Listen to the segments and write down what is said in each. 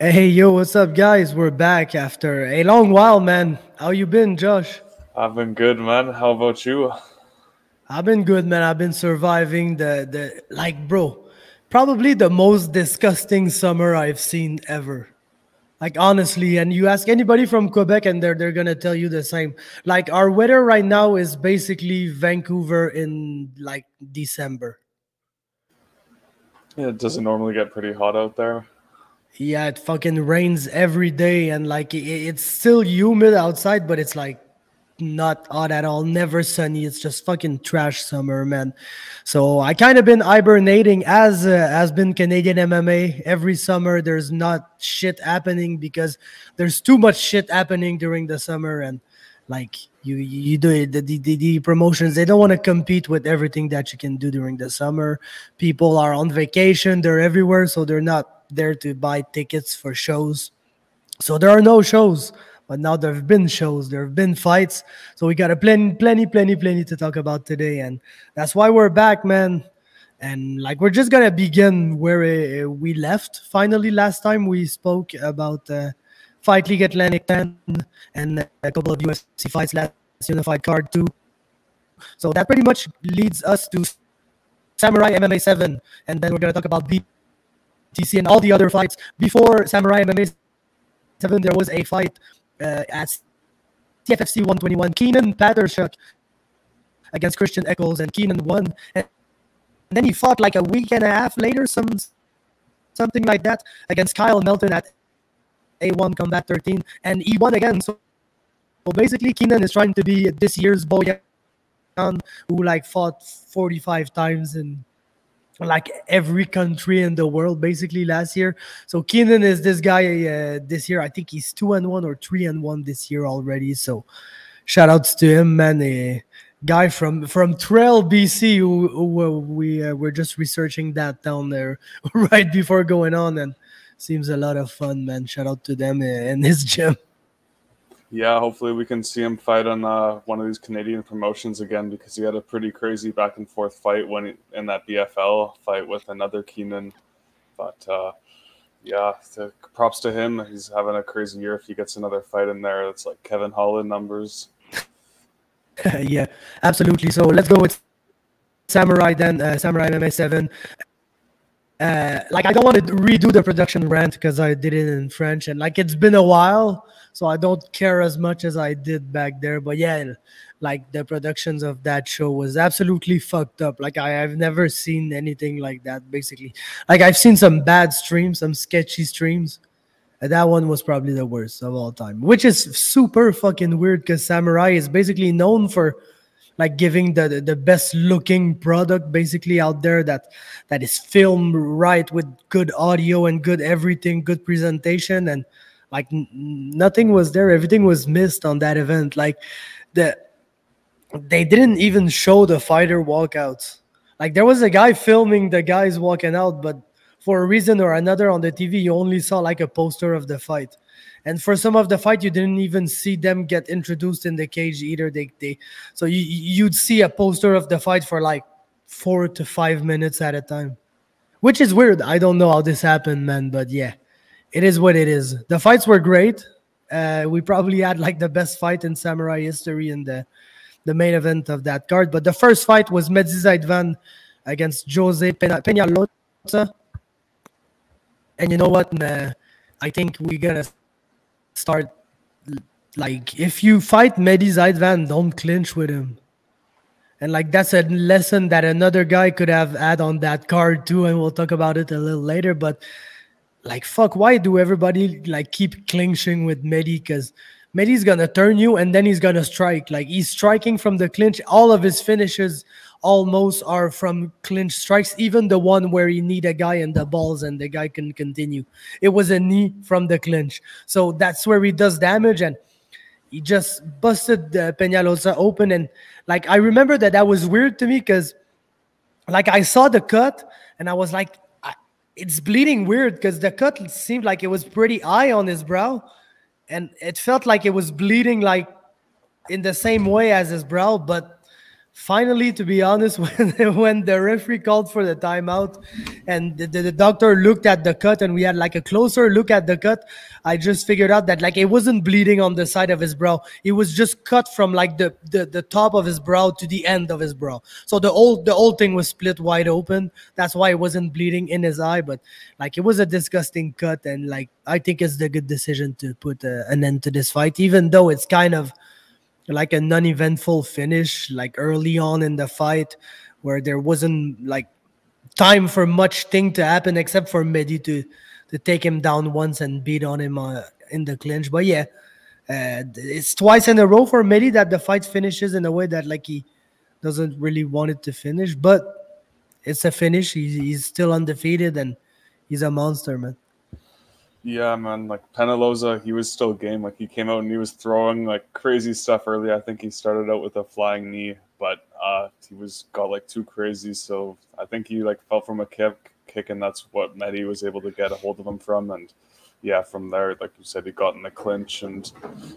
Hey, yo, what's up, guys? We're back after a long while, man. How you been, Josh? I've been good, man. How about you? I've been good, man. I've been surviving bro, probably the most disgusting summer I've seen ever. Like, honestly, and you ask anybody from Quebec and they're gonna tell you the same. Like, our weather right now is basically Vancouver in like December. Yeah, it doesn't normally get pretty hot out there. Yeah, it fucking rains every day, and like it's still humid outside, but it's like not hot at all, never sunny. It's just fucking trash summer, man. So I kind of been hibernating as has been Canadian MMA. Every summer there's not shit happening because there's too much shit happening during the summer, and like you do it, the promotions, they don't want to compete with everything that you can do during the summer. People are on vacation, they're everywhere, so they're not there to buy tickets for shows. So there are no shows, but now there have been shows, there have been fights. So we got a plenty to talk about today, and that's why we're back, man. And like we're just gonna begin where we left. Finally, last time we spoke about Fight League Atlantic 10 and a couple of UFC fights, last unified card too. So that pretty much leads us to Samurai MMA 7, and then we're gonna talk about BTC and all the other fights. Before Samurai MMA 7, there was a fight at TFFC 121. Keenan Pattershuk against Christian Eccles, and Keenan won. And then he fought like a week and a half later, something like that, against Kyle Melton at A1 Combat 13, and he won again. So basically, Keenan is trying to be this year's Boyan, who like fought 45 times in like every country in the world basically last year. So Keenan is this guy this year. I think he's 2-1 or 3-1 this year already. So shout outs to him, man. A guy from Trail, BC, who we were just researching that down there right before going on, and seems a lot of fun, man. Shout out to them in his gym. Yeah, hopefully we can see him fight on one of these Canadian promotions again, because he had a pretty crazy back and forth fight in that BFL fight with another Keenan. But yeah, props to him. He's having a crazy year. If he gets another fight in there, it's like Kevin Holland numbers. Yeah, absolutely. So let's go with Samurai then. Samurai MMA 7. Like I don't want to redo the production rant because I did it in French, and like it's been a while, so I don't care as much as I did back there. But yeah, like the productions of that show was absolutely fucked up. Like I've never seen anything like that. Basically, like I've seen some bad streams, some sketchy streams, and that one was probably the worst of all time. Which is super fucking weird because Samurai is basically known for like giving the best looking product basically out there that is filmed right with good audio and good everything, good presentation, and like nothing was there. Everything was missed on that event. Like they didn't even show the fighter walkouts. Like there was a guy filming the guys walking out, but for a reason or another on the TV you only saw like a poster of the fight. And for some of the fight, you didn't even see them get introduced in the cage either. So you'd see a poster of the fight for like 4 to 5 minutes at a time, which is weird. I don't know how this happened, man, but yeah, it is what it is. The fights were great. We probably had like the best fight in Samurai history in the main event of that card. But the first fight was Medzi Zaidvan against Jose Peñalosa. And you know what? I think we're gonna start, like, if you fight Mehdi Zaidvan, don't clinch with him. And like that's a lesson that another guy could have had on that card too, and we'll talk about it a little later. But like, fuck, why do everybody like keep clinching with Mehdi? Because Mehdi's gonna turn you and then he's gonna strike. Like he's striking from the clinch. All of his finishes almost are from clinch strikes, even the one where you need a guy in the balls and the guy can continue. It was a knee from the clinch. So that's where he does damage, and he just busted Peñalosa open. And like I remember that was weird to me because like I saw the cut and I was like, it's bleeding weird because the cut seemed like it was pretty high on his brow, and it felt like it was bleeding like in the same way as his brow, but finally, to be honest, when the referee called for the timeout and the doctor looked at the cut and we had like a closer look at the cut, I just figured out that like it wasn't bleeding on the side of his brow. It was just cut from like the top of his brow to the end of his brow. So the whole thing was split wide open. That's why it wasn't bleeding in his eye. But like it was a disgusting cut, and like I think it's the good decision to put an end to this fight, even though it's kind of like a non-eventful finish, like early on in the fight, where there wasn't like time for much thing to happen except for Mehdi to take him down once and beat on him in the clinch. But yeah, it's twice in a row for Mehdi that the fight finishes in a way that like he doesn't really want it to finish, but it's a finish. He's still undefeated and he's a monster, man. Yeah, man. Like Penaloza, he was still game. Like he came out and he was throwing like crazy stuff early. I think he started out with a flying knee, but he got like too crazy. So I think he like fell from a kick, and that's what Mehdi was able to get a hold of him from. And yeah, from there, like you said, he got in the clinch, and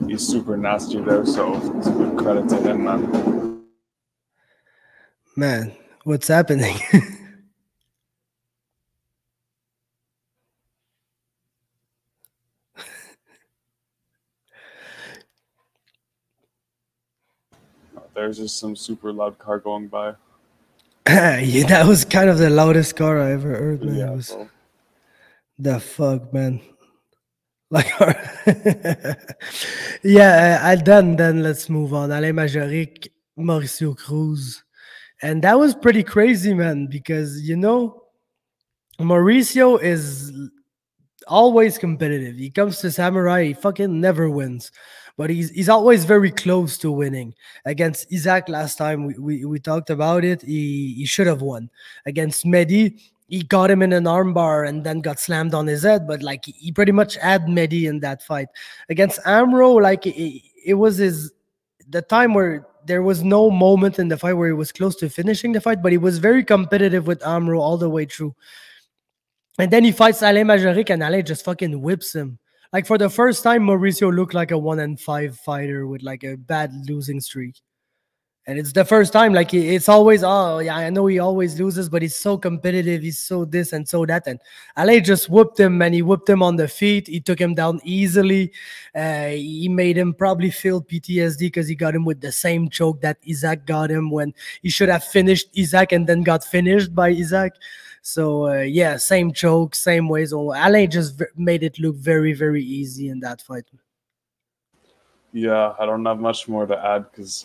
he's super nasty there. So it's a good credit to him, man. Man, what's happening? There's just some super loud car going by. Yeah, that was kind of the loudest car I ever heard, man. Yeah, It was, bro. the fuck, man. Like, yeah, then let's move on. Alain Majoric, Mauricio Cruz. And that was pretty crazy, man, because, Mauricio is always competitive. He comes to Samurai, he fucking never wins. But he's always very close to winning. Against Isaac last time, we talked about it. He should have won. Against Mehdi, he got him in an armbar and then got slammed on his head. But like he pretty much had Mehdi in that fight. Against Amro, like it was the time where there was no moment in the fight where he was close to finishing the fight, but he was very competitive with Amro all the way through. And then he fights Alain Majoric, and Alain just fucking whips him. Like for the first time, Mauricio looked like a 1-5 fighter with like a bad losing streak. And it's the first time, like it's always, oh yeah, I know he always loses, but he's so competitive, he's so this and so that. And Alain just whooped him, and he whooped him on the feet. He took him down easily. He made him probably feel PTSD because he got him with the same choke that Isaac got him when he should have finished Isaac and then got finished by Isaac. So yeah, same choke, same ways. So Alain just made it look very, very easy in that fight. Yeah, I don't have much more to add because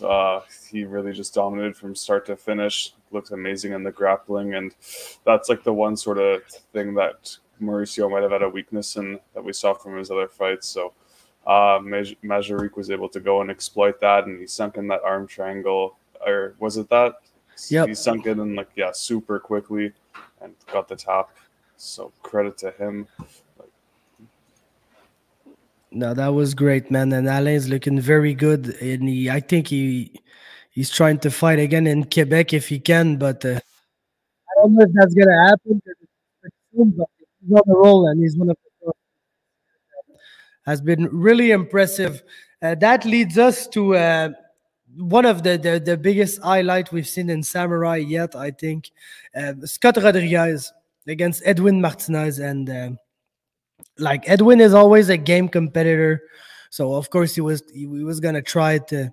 he really just dominated from start to finish. Looked amazing in the grappling, and that's like the one sort of thing that Mauricio might have had a weakness in that we saw from his other fights. So Majoric was able to go and exploit that, and he sunk in that arm triangle, or was it that? Yep. He sunk it in super quickly and got the tap. So credit to him. No, that was great, man. And Alain's looking very good. And I think he's trying to fight again in Quebec if he can. But I don't know if that's going to happen. But he's on the roll, and he's one of the has been really impressive. That leads us to one of the biggest highlight we've seen in Samurai yet, I think. Scott Rodriguez against Edwin Martinez, and like Edwin is always a game competitor, so of course he was gonna try to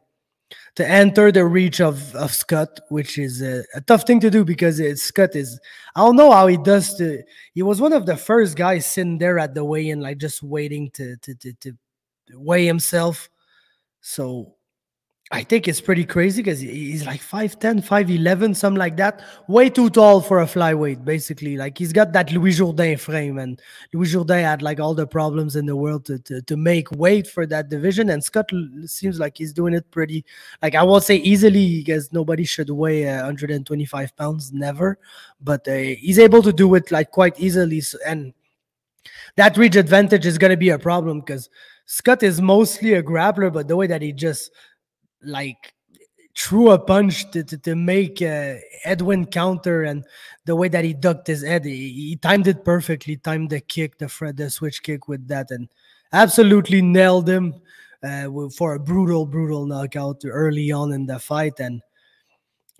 enter the reach of Scott, which is a tough thing to do because Scott is, I don't know how he does to. He was one of the first guys sitting there at the weigh-in, like just waiting to weigh himself. So I think it's pretty crazy because he's like 5'10", 5'11", something like that. Way too tall for a flyweight, basically. Like he's got that Louis Jourdain frame, and Louis Jourdain had like all the problems in the world to make weight for that division. And Scott seems like he's doing it pretty, like I won't say easily because nobody should weigh 125 pounds, never. But he's able to do it like quite easily. And that reach advantage is going to be a problem because Scott is mostly a grappler, but the way that he just like threw a punch to make Edwin counter, and the way that he ducked his head, he timed it perfectly, timed the kick, the switch kick with that, and absolutely nailed him for a brutal knockout early on in the fight. And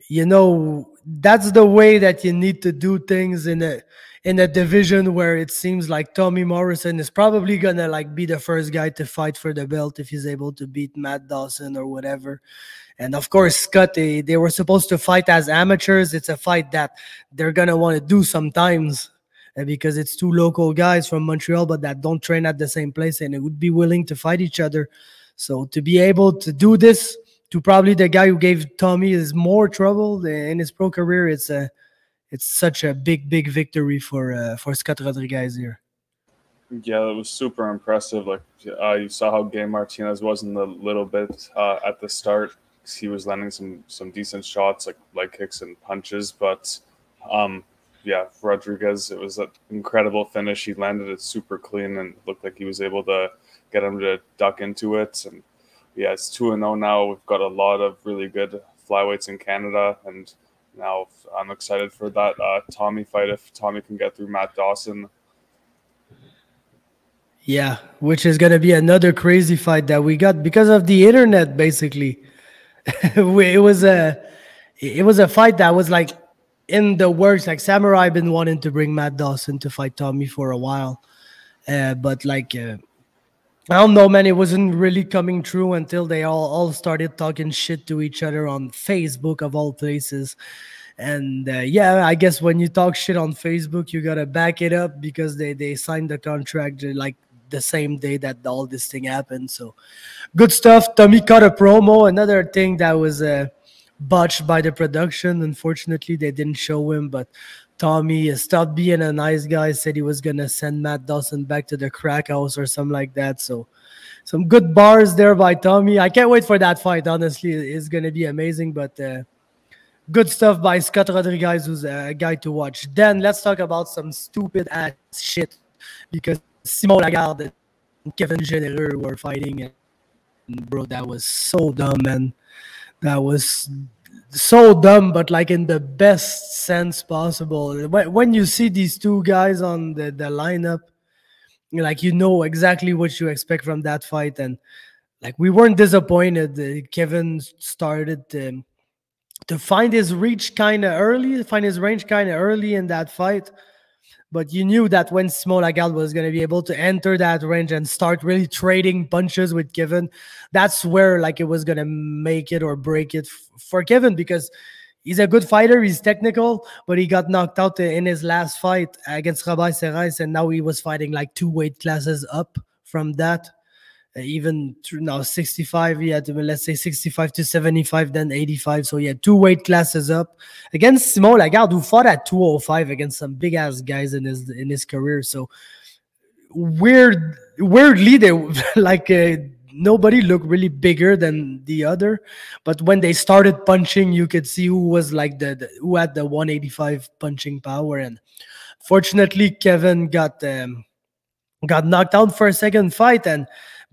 that's the way that you need to do things in a division where it seems like Tommy Morrison is probably gonna like be the first guy to fight for the belt if he's able to beat Matt Dawson or whatever. And of course, Scott, they were supposed to fight as amateurs. It's a fight that they're gonna want to do sometimes, because it's two local guys from Montreal, but that don't train at the same place, and they would be willing to fight each other. So to be able to do this to probably the guy who gave Tommy is more trouble in his pro career, it's such a big victory for Scott Rodriguez here. Yeah, it was super impressive. Like you saw how Gay Martinez was in the little bit at the start. He was landing some decent shots, like leg kicks and punches. But yeah, Rodriguez, it was an incredible finish. He landed it super clean and looked like he was able to get him to duck into it. And yeah, it's 2-0 now. We've got a lot of really good flyweights in Canada, and now I'm excited for that Tommy fight if Tommy can get through Matt Dawson. Yeah, which is gonna be another crazy fight that we got because of the internet, basically. it was a fight that was like in the works. Like Samourai been wanting to bring Matt Dawson to fight Tommy for a while, but like I don't know, man. It wasn't really coming true until they all started talking shit to each other on Facebook of all places. And yeah, I guess when you talk shit on Facebook, you gotta back it up because they signed the contract like the same day that all this thing happened. So good stuff. Tommy cut a promo. Another thing that was botched by the production. Unfortunately, they didn't show him, but Tommy stopped being a nice guy, said he was going to send Matt Dawson back to the crack house or something like that. So some good bars there by Tommy. I can't wait for that fight, honestly. It's going to be amazing, but good stuff by Scott Rodriguez, who's a guy to watch. Then let's talk about some stupid-ass shit because Simon Lagarde and Kevin Genereux were fighting, and bro, that was so dumb, man. That was so dumb, but like in the best sense possible. When you see these two guys on the lineup, like you know exactly what you expect from that fight, and like we weren't disappointed. Kevin started to find his range kind of early in that fight. But you knew that when Simon Lagarde was going to be able to enter that range and start really trading punches with Kevin, that's where like it was going to make it or break it for Kevin, because he's a good fighter. He's technical, but he got knocked out in his last fight against Robert Serrais, and now he was fighting like 2 weight classes up from that. Even now 65, yeah, let's say 65 to 75, then 85. So yeah, 2 weight classes up against Simon Lagarde, who fought at 205 against some big ass guys in his career. So weirdly, they like nobody looked really bigger than the other, but when they started punching, you could see who was like who had the 185 punching power. And fortunately, Kevin got knocked out for a second fight, and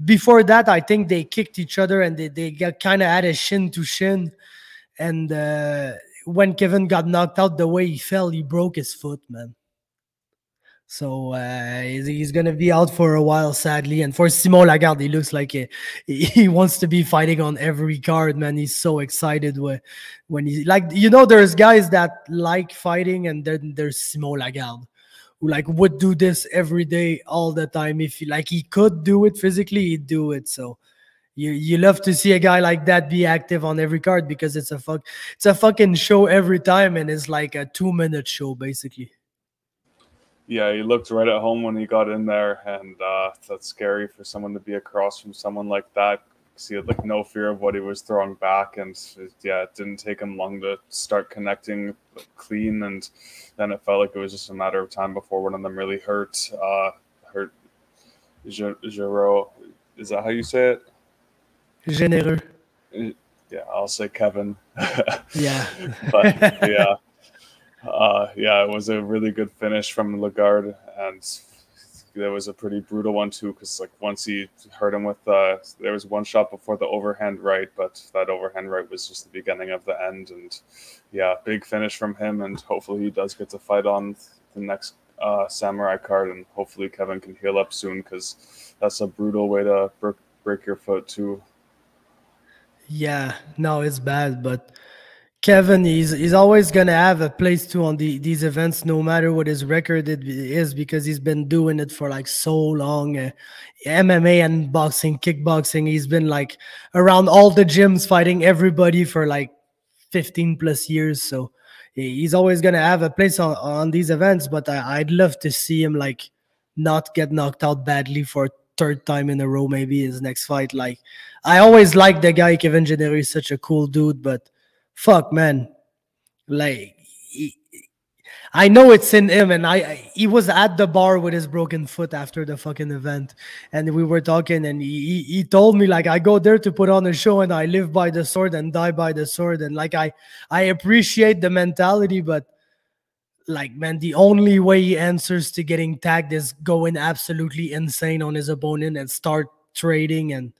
before that, I think they kicked each other and they got kind of at a shin to shin. And when Kevin got knocked out, the way he fell, he broke his foot, man. So he's going to be out for a while, sadly. And for Simon Lagarde, he looks like he wants to be fighting on every card, man. He's so excited when he, like, there's guys that like fighting, and then there's Simon Lagarde, who like would do this every day, all the time. If he could do it physically, he'd do it. So you love to see a guy like that be active on every card, because it's a fucking show every time, and it's like a 2-minute show basically. Yeah, he looked right at home when he got in there, and that's scary for someone to be across from someone like that. He had like no fear of what he was throwing back, and yeah, it didn't take him long to start connecting clean, and then it felt like it was just a matter of time before one of them really hurt Giro. Is that how you say it? Genereux. Yeah, I'll say Kevin. Yeah. But yeah. Yeah, it was a really good finish from Lagarde, and there was a pretty brutal one too, because like once he hurt him with there was one shot before the overhand right, but that overhand right was just the beginning of the end. And yeah, big finish from him, and hopefully he does get to fight on the next Samurai card, and hopefully Kevin can heal up soon, because that's a brutal way to break your foot too. Yeah, no, it's bad, but Kevin, he's always gonna have a place too on these events, no matter what his record it is, because he's been doing it for like so long. MMA and boxing, kickboxing, he's been like around all the gyms fighting everybody for like 15 plus years. So he's always gonna have a place on these events. But I'd love to see him like not get knocked out badly for third time in a row, maybe his next fight. Like I always liked the guy. Kevin Jenner is such a cool dude, but fuck, man. Like, I know it's in him, and he was at the bar with his broken foot after the fucking event, and we were talking, and he told me like I go there to put on a show, and I live by the sword and die by the sword, and like I appreciate the mentality, but like man, the only way he answers to getting tagged is going absolutely insane on his opponent and start trading, and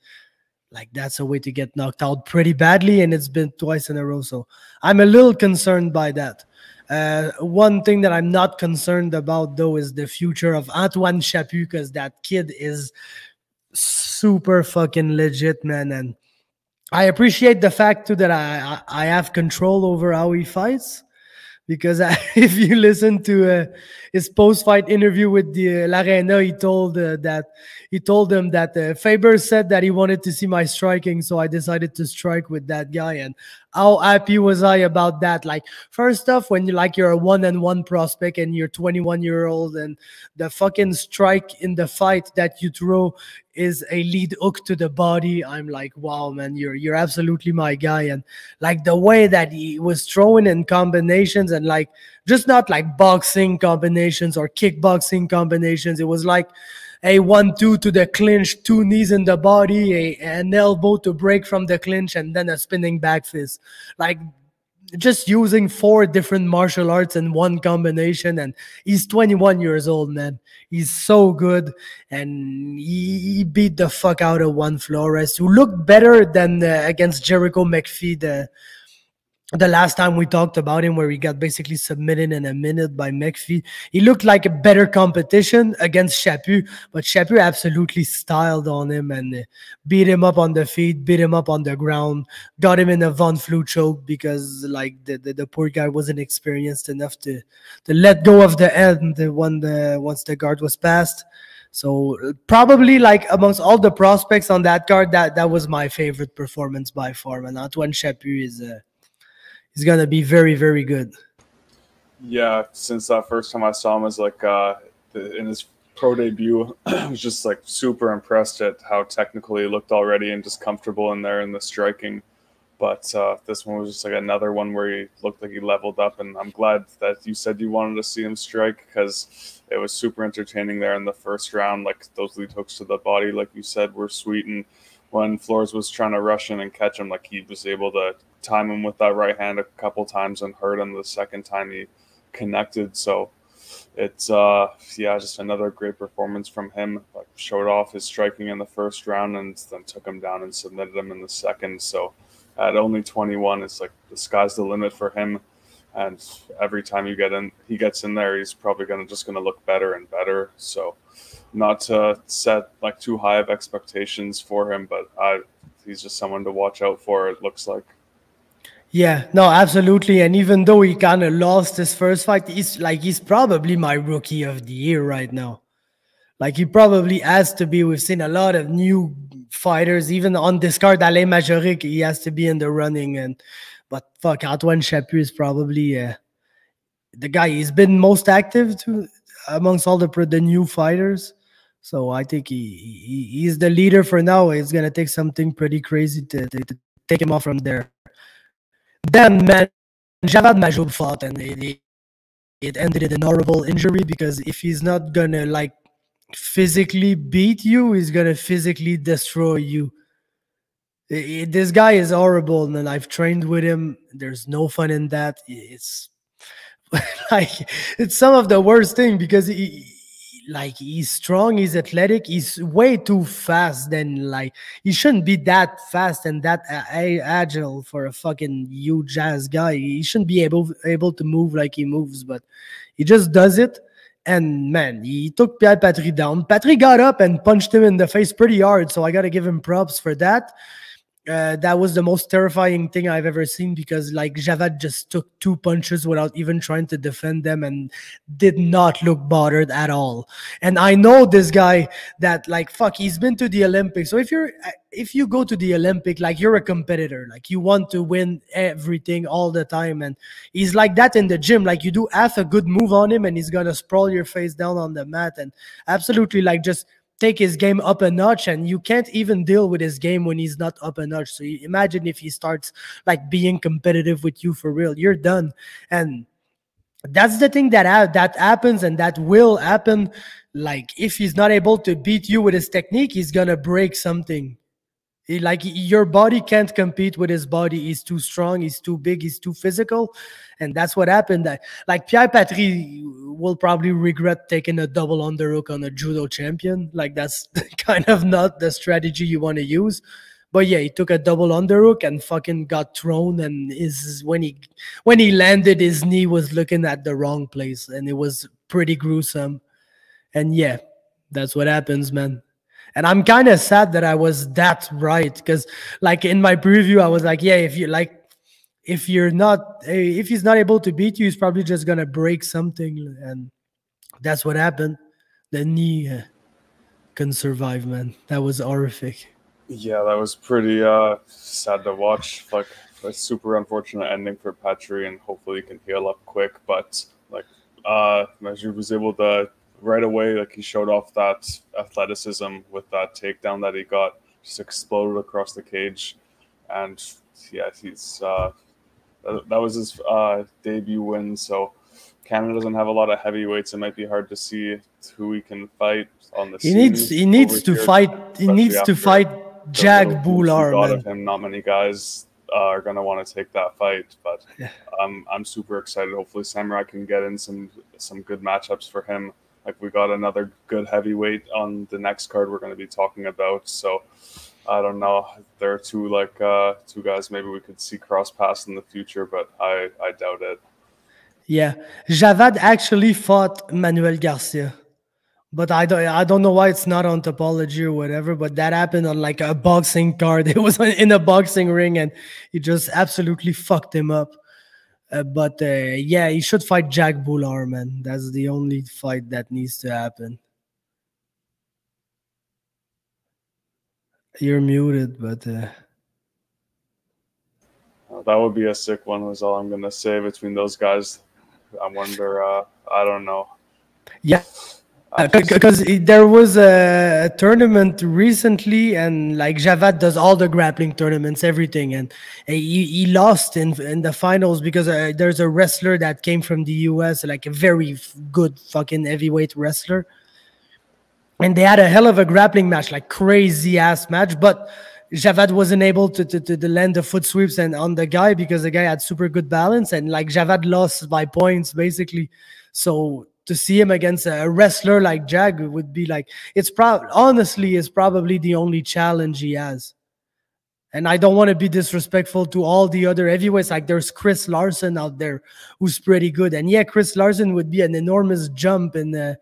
like that's a way to get knocked out pretty badly, and it's been twice in a row. So I'm a little concerned by that. One thing that I'm not concerned about though is the future of Antoine Chaput, because that kid is super fucking legit, man. And I appreciate the fact too that I have control over how he fights. Because if you listen to his post-fight interview with the L'Arena, he told them that Faber said that he wanted to see my striking, so I decided to strike with that guy. And how happy was I about that? Like, first off, when you're a one-on-one prospect and you're 21-year-old, and the fucking strike in the fight that you throw is a lead hook to the body, I'm like, wow, man, you're absolutely my guy. And like the way that he was throwing in combinations, and like just not like boxing combinations or kickboxing combinations, it was like a 1-2 to the clinch, 2 knees in the body, an elbow to break from the clinch, and then a spinning back fist. Like just using 4 different martial arts in one combination. And he's 21 years old, man. He's so good, and he beat the fuck out of Juan Flores, who looked better than against Jericho McPhee the last time we talked about him, where he got basically submitted in a minute by McPhee. He looked like a better competition against Chaput, but Chaput absolutely styled on him and beat him up on the feet, beat him up on the ground, got him in a Von Flue choke, because like the poor guy wasn't experienced enough to let go of the end once the guard was passed. So probably like amongst all the prospects on that card, that was my favorite performance by far. And Antoine Chaput is he's gonna be very, very good. Yeah, since that first time I saw him was like in his pro debut, I was just like super impressed at how technical he looked already and just comfortable in there in the striking. But this one was just like another one where he looked like he leveled up, and I'm glad that you said you wanted to see him strike, because it was super entertaining there in the first round. Like those lead hooks to the body, like you said, were sweet, and when Flores was trying to rush in and catch him, like he was able to time him with that right hand a couple times and hurt him the second time he connected. So it's just another great performance from him. Like showed off his striking in the first round and then took him down and submitted him in the second. So at only 21, it's like the sky's the limit for him. And every time he gets in there, he's probably just gonna look better and better. So not to set like too high of expectations for him, but he's just someone to watch out for, it looks like. Yeah, no, absolutely. And even though he kind of lost his first fight, he's probably my rookie of the year right now. Like he probably has to be. We've seen a lot of new fighters, even on this card, Alain Majoric, he has to be in the running. But fuck, Antoine Chaput is probably the guy. He's been most active amongst all the new fighters. So I think he's the leader for now. It's gonna take something pretty crazy to take him off from there. Then, man, Javad Majoub fought, and it ended in an horrible injury, because if he's not gonna like physically beat you, he's gonna physically destroy you. This guy is horrible, and I've trained with him. There's no fun in that. It's like it's some of the worst thing, because he's strong, he's athletic, he's way too fast. Then like he shouldn't be that fast and that agile for a fucking huge ass guy. He shouldn't be able to move like he moves, but he just does it. And man, he took Pierre Patry down. Patry got up and punched him in the face pretty hard, so I gotta give him props for that. that was the most terrifying thing I've ever seen, because like Javad just took 2 punches without even trying to defend them and did not look bothered at all. And I know this guy that like fuck, he's been to the Olympics. So if you go to the Olympic, like you're a competitor, like you want to win everything all the time, and he's like that in the gym. Like you do half a good move on him and he's gonna sprawl your face down on the mat and absolutely like just take his game up a notch, and you can't even deal with his game when he's not up a notch. So you imagine if he starts like being competitive with you for real, you're done. And that's the thing that happens, and that will happen. Like if he's not able to beat you with his technique, he's gonna break something. Like your body can't compete with his body. He's too strong. He's too big. He's too physical, and that's what happened. Like Pierre Patry will probably regret taking a double underhook on a judo champion. Like that's kind of not the strategy you want to use. But yeah, he took a double underhook and fucking got thrown. And when he landed, his knee was looking at the wrong place, and it was pretty gruesome. And yeah, that's what happens, man. And I'm kind of sad that I was that right, because like in my preview, I was like, yeah, if he's not able to beat you, he's probably just gonna break something, and that's what happened. The knee couldn't survive, man. That was horrific. Yeah, that was pretty sad to watch. Like a super unfortunate ending for Patry, and hopefully he can heal up quick. But like Majid was able to right away, like he showed off that athleticism with that takedown that he got, just exploded across the cage. And yeah, he's that was his debut win. So Canada doesn't have a lot of heavyweights. It might be hard to see who he can fight on the scene. He needs to fight Jag Boular, man. Of him, not many guys are going to want to take that fight, but yeah. I'm super excited. Hopefully Samourai can get in some good matchups for him. Like we got another good heavyweight on the next card we're going to be talking about. So I don't know. There are two guys maybe we could see cross paths in the future, but I doubt it. Yeah, Javad actually fought Manuel Garcia, but I don't know why it's not on Topology or whatever. But that happened on like a boxing card. It was in a boxing ring, and he just absolutely fucked him up. But yeah, he should fight Jag Boular, man. That's the only fight that needs to happen. You're muted, but that would be a sick one, was all I'm gonna say between those guys. I wonder. I don't know. Yeah. Because there was a tournament recently, and like Javad does all the grappling tournaments, everything, and he lost in the finals because there's a wrestler that came from the US, like a very good fucking heavyweight wrestler, and they had a hell of a grappling match, like crazy ass match, but Javad wasn't able to land the foot sweeps and on the guy because the guy had super good balance, and like Javad lost by points basically. So to see him against a wrestler like Jag would be like, honestly, it's probably the only challenge he has. And I don't want to be disrespectful to all the other heavyweights. Like there's Chris Larson out there who's pretty good. And yeah, Chris Larson would be an enormous jump in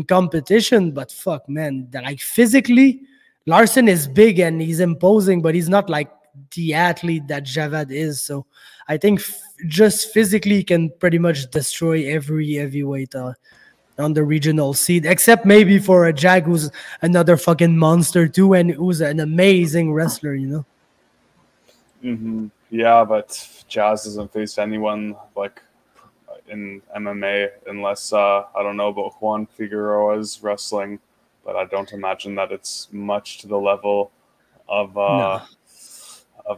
competition. But fuck, man, like physically, Larson is big and he's imposing, but he's not like the athlete that Javad is. So I think just physically he can pretty much destroy every heavyweight on the regional seed, except maybe for a Jag who's another fucking monster too, and who's an amazing wrestler, you know? Mm-hmm. Yeah, but Jazz doesn't face anyone like in MMA unless, I don't know about Juan Figueroa's wrestling, but I don't imagine that it's much to the level of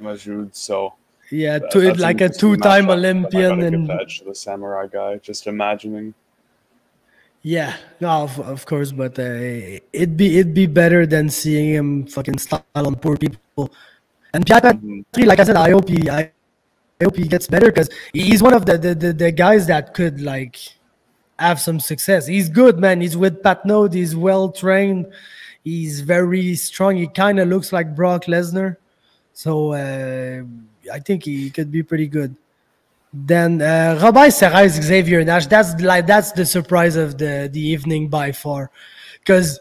Majid. So yeah, like a two-time Olympian and edge to the Samourai guy. Just imagining. Yeah, no, of course, but it'd be better than seeing him fucking style on poor people. And Pierre Patry, like I said, I hope he gets better because he's one of the guys that could like have some success. He's good, man. He's with Pat Node. He's well trained. He's very strong. He kind of looks like Brock Lesnar. So I think he could be pretty good. Then Robert Serres, Xavier Nash. That's the surprise of the evening by far, because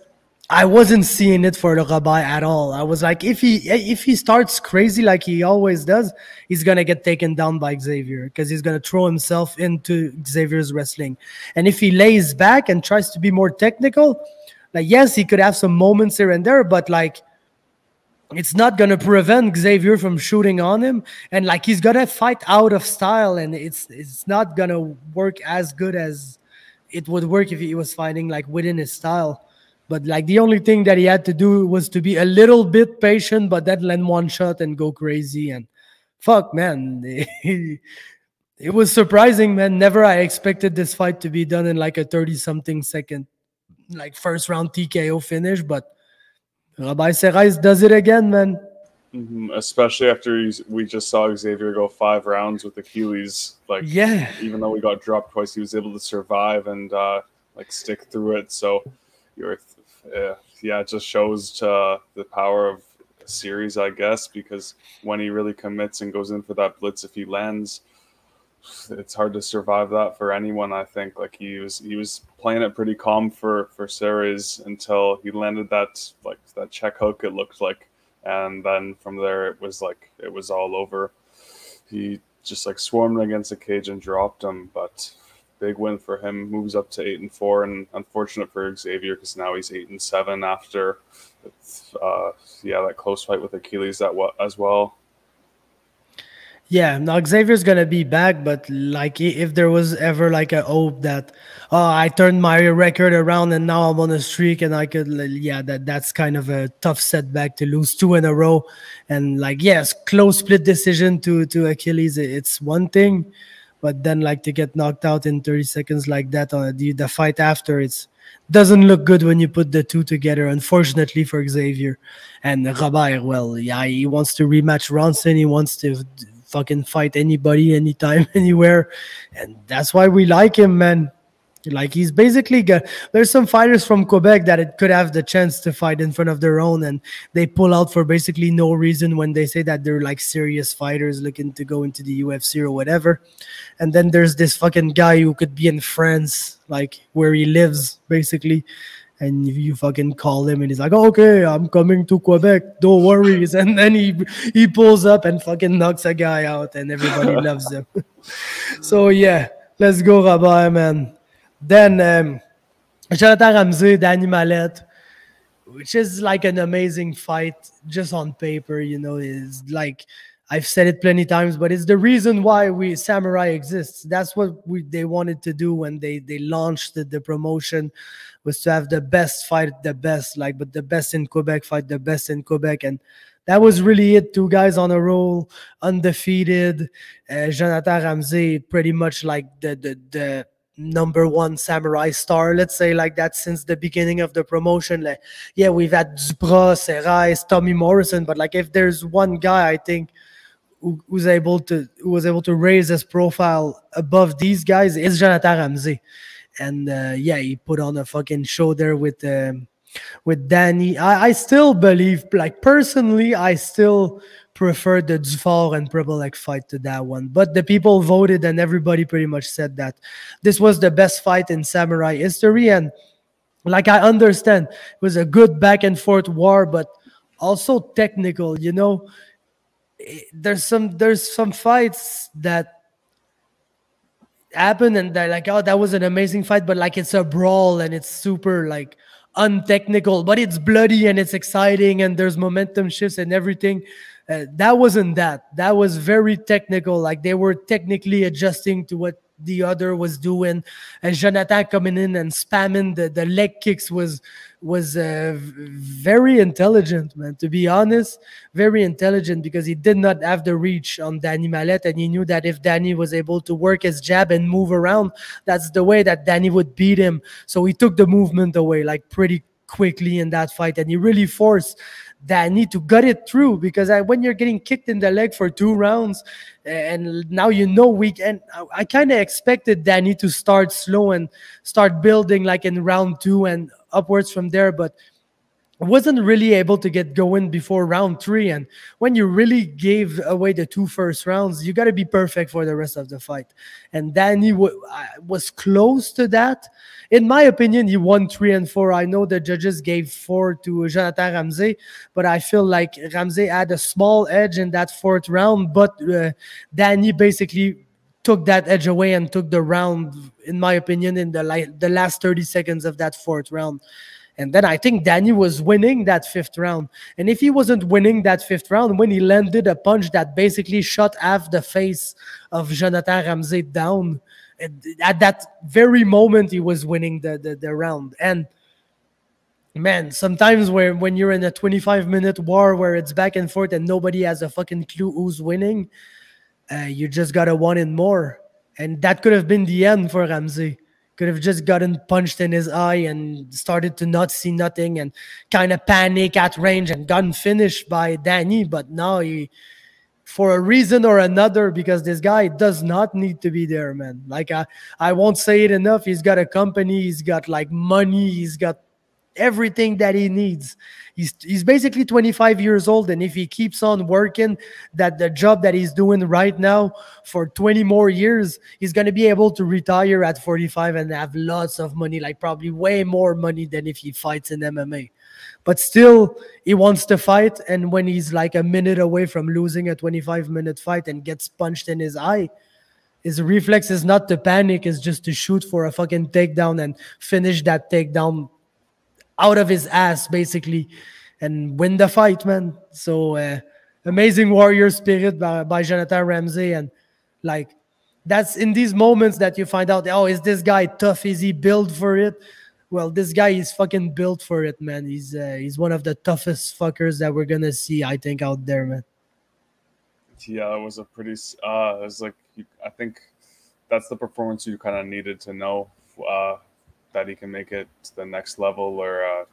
I wasn't seeing it for the Rabai at all. I was like, if he starts crazy like he always does, he's gonna get taken down by Xavier because he's gonna throw himself into Xavier's wrestling. And if he lays back and tries to be more technical, like yes, he could have some moments here and there, but like it's not gonna prevent Xavier from shooting on him. And like he's gonna fight out of style, and it's not gonna work as good as it would work if he was fighting like within his style. But like the only thing that he had to do was to be a little bit patient, but then land one shot and go crazy. And fuck, man, it was surprising, man. Never I expected this fight to be done in like a 30-something second, like first round TKO finish. But Rabbi Serrais does it again, man. Especially after we just saw Xavier go 5 rounds with Achilles. Like, yeah, even though we got dropped twice, he was able to survive and like stick through it. So it just shows the power of a series, I guess, because when he really commits and goes in for that blitz, if he lands, it's hard to survive that for anyone. I think like he was playing it pretty calm for Serrais until he landed that check hook, it looked like, and then from there it was all over. He just like swarmed against the cage and dropped him, but big win for him. Moves up to 8-4, and unfortunate for Xavier because now he's 8-7 after that close fight with Achilles as well. Yeah, now Xavier's gonna be back, but like if there was ever like a hope that I turned my record around and now I'm on a streak and I could, that's kind of a tough setback to lose 2 in a row. And like yes, close split decision to Achilles, it's one thing, but then like to get knocked out in 30 seconds like that on the fight after, it's doesn't look good when you put the two together, unfortunately for Xavier. And Robert, well, yeah, he wants to rematch Ronson, he wants to fucking fight anybody, anytime, anywhere, and that's why we like him, man. Like he's basically got. There's some fighters from Quebec that it could have the chance to fight in front of their own, and they pull out for basically no reason when they say that they're like serious fighters looking to go into the UFC or whatever. And then there's this fucking guy who could be in France, like where he lives, basically. And you fucking call him and he's like, oh, okay, I'm coming to Quebec, don't worry. And then he pulls up and fucking knocks a guy out and everybody loves him. So yeah, let's go, Rabbi, man. Then Jonathan Ramsey, Danny Mallet, which is like an amazing fight just on paper, you know, is like, I've said it plenty times, but it's the reason why Samourai exists. That's what they wanted to do when they launched the promotion, was to have the best fight, but the best in Quebec fight the best in Quebec. And that was really it. 2 guys on a roll, undefeated. Jonathan Ramsey, pretty much like the number 1 Samourai star, let's say like that, since the beginning of the promotion. Like, yeah, we've had Duprat, Serrais, Tommy Morrison, but like if there's one guy I think who was able to raise his profile above these guys, is Jonathan Ramsey. And he put on a fucking show there with Danny. I still believe, like personally, I still prefer the Dufour and Pribilek fight to that one. But the people voted and everybody pretty much said that this was the best fight in Samourai history. And like I understand, it was a good back and forth war, but also technical, you know. There's some fights that happen and they're like, oh, that was an amazing fight, but like it's a brawl and it's super like untechnical, but it's bloody and it's exciting and there's momentum shifts and everything. That wasn't that. That was very technical. Like they were technically adjusting to what the other was doing. And Jonathan coming in and spamming the leg kicks was very intelligent, man. To be honest, very intelligent, because he did not have the reach on Danny Mallet, and he knew that if Danny was able to work his jab and move around, that's the way that Danny would beat him. So he took the movement away like pretty quickly in that fight, and he really forced Danny to gut it through, because when you're getting kicked in the leg for 2 rounds, and now you know I kind of expected Danny to start slow and start building like in round 2 and upwards from there, but wasn't really able to get going before round 3. And when you really gave away the 2 first rounds, you got to be perfect for the rest of the fight. And Danny was close to that. In my opinion, he won 3 and 4. I know the judges gave 4 to Jonathan Ramsey, but I feel like Ramsey had a small edge in that 4th round. But Danny basically took that edge away and took the round, in my opinion, in the last 30 seconds of that 4th round. And then I think Danny was winning that 5th round. And if he wasn't winning that 5th round, when he landed a punch that basically shot half the face of Jonathan Ramsey down, at that very moment, he was winning the round. And man, sometimes when you're in a 25-minute war where it's back and forth and nobody has a fucking clue who's winning, you just got to want it more. And that could have been the end for Ramsey. Could have just gotten punched in his eye and started to not see nothing and kind of panic at range and gotten finished by Danny. But now he, for a reason or another, because this guy does not need to be there, man. Like, I won't say it enough. He's got a company. He's got, like, money. He's got everything that he needs. He's basically 25 years old, and if he keeps on working the job that he's doing right now for 20 more years, he's going to be able to retire at 45 and have lots of money, like probably way more money than if he fights in MMA. But still, he wants to fight, and when he's like a minute away from losing a 25-minute fight and gets punched in his eye, his reflex is not to panic, it's just to shoot for a fucking takedown and finish that takedown out of his ass, basically, and win the fight, man. So amazing warrior spirit by Jonathan Ramsey. And like, that's in these moments that you find out, oh, is this guy tough? Is he built for it? Well, this guy is fucking built for it, man. He's one of the toughest fuckers that we're gonna see, I think, out there, man. Yeah, it was a pretty. It was like, I think that's the performance you kind of needed to know that he can make it to the next level, or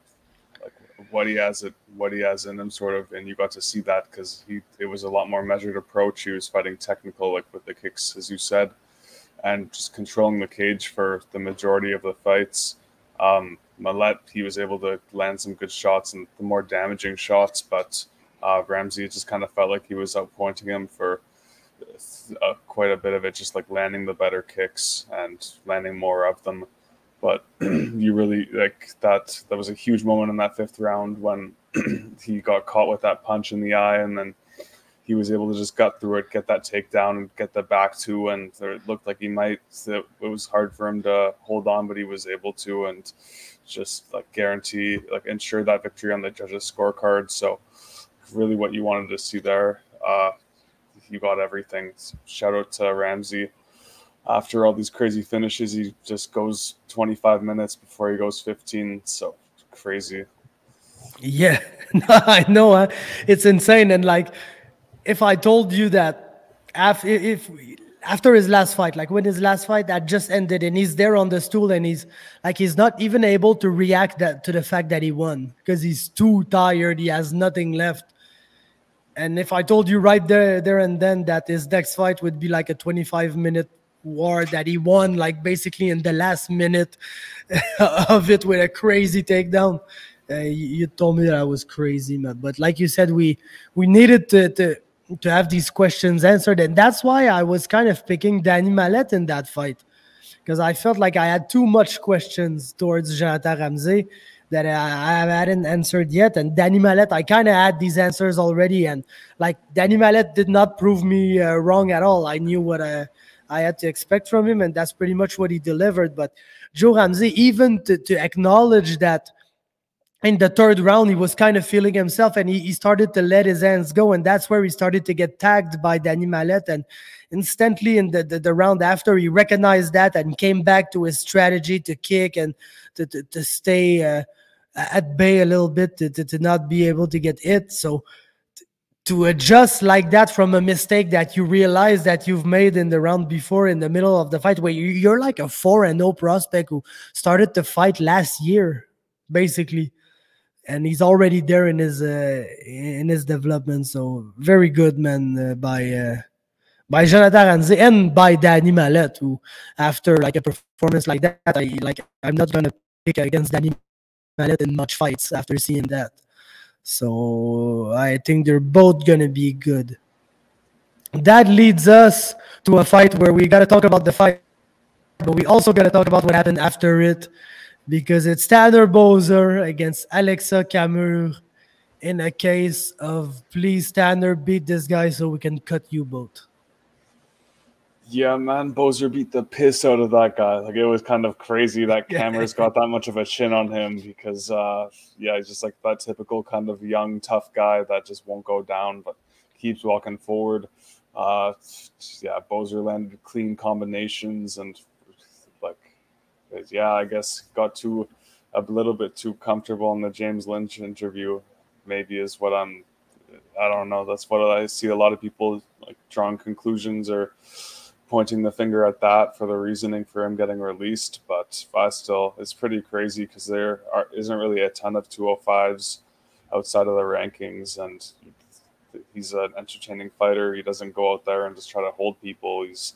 like what he has in him, sort of. And you got to see that because it was a lot more measured approach. He was fighting technical, like with the kicks, as you said, and just controlling the cage for the majority of the fights. Mallet, he was able to land some good shots and the more damaging shots, but Ramsey just kind of felt like he was outpointing him for quite a bit of it, just like landing the better kicks and landing more of them. But you really, like, that was a huge moment in that 5th round when he got caught with that punch in the eye, and then he was able to just gut through it, get that takedown, and get the back two. And it looked like he might. It was hard for him to hold on, but he was able to, and just like guarantee, like ensure that victory on the judges' scorecard. So really, what you wanted to see there, you got everything. Shout out to Ramsey. After all these crazy finishes, he just goes 25 minutes before he goes 15. So crazy. Yeah, I know. It's insane. And like, if I told you that after his last fight, like when his last fight that just ended and he's there on the stool and he's not even able to react to the fact that he won because he's too tired. He has nothing left. And if I told you right there and then that his next fight would be like a 25-minute war that he won, like basically in the last minute of it with a crazy takedown, you told me that I was crazy, man. But like you said, we needed to have these questions answered, and that's why I was kind of picking Danny Mallet in that fight, because I felt like I had too much questions towards Jonathan Ramsey that I hadn't answered yet. And Danny Mallet, I kind of had these answers already, and like Danny Mallet did not prove me wrong at all. I knew what I had to expect from him, and that's pretty much what he delivered. But Joe Ramsey, even to acknowledge that in the 3rd round, he was kind of feeling himself, and he started to let his hands go, and that's where he started to get tagged by Danny Mallet. And instantly in the round after, he recognized that and came back to his strategy to kick and to stay at bay a little bit, to not be able to get hit. So to adjust like that from a mistake that you realize that you've made in the round before, in the middle of the fight, where you're like a 4-0 prospect who started to fight last year, basically, and he's already there in his development. So very good, man, by Jonathan Ramsey and by Danny Mallet, who after like a performance like that, I'm not gonna pick against Danny in much fights after seeing that. So I think they're both going to be good. That leads us to a fight where we got to talk about the fight, but we also got to talk about what happened after it, because it's Tanner Boser against Alexa Camur in a case of, please, Tanner, beat this guy so we can cut you both. Yeah, man, Boser beat the piss out of that guy. Like, it was kind of crazy that Cameron's got that much of a chin on him because, he's just like that typical kind of young, tough guy that just won't go down but keeps walking forward. Boser landed clean combinations and, I guess got a little bit too comfortable in the James Lynch interview. Maybe is what I don't know. That's what I see a lot of people like drawing conclusions or pointing the finger at that for the reasoning for him getting released. But it's pretty crazy because there isn't really a ton of 205s outside of the rankings, and he's an entertaining fighter. He doesn't go out there and just try to hold people. He's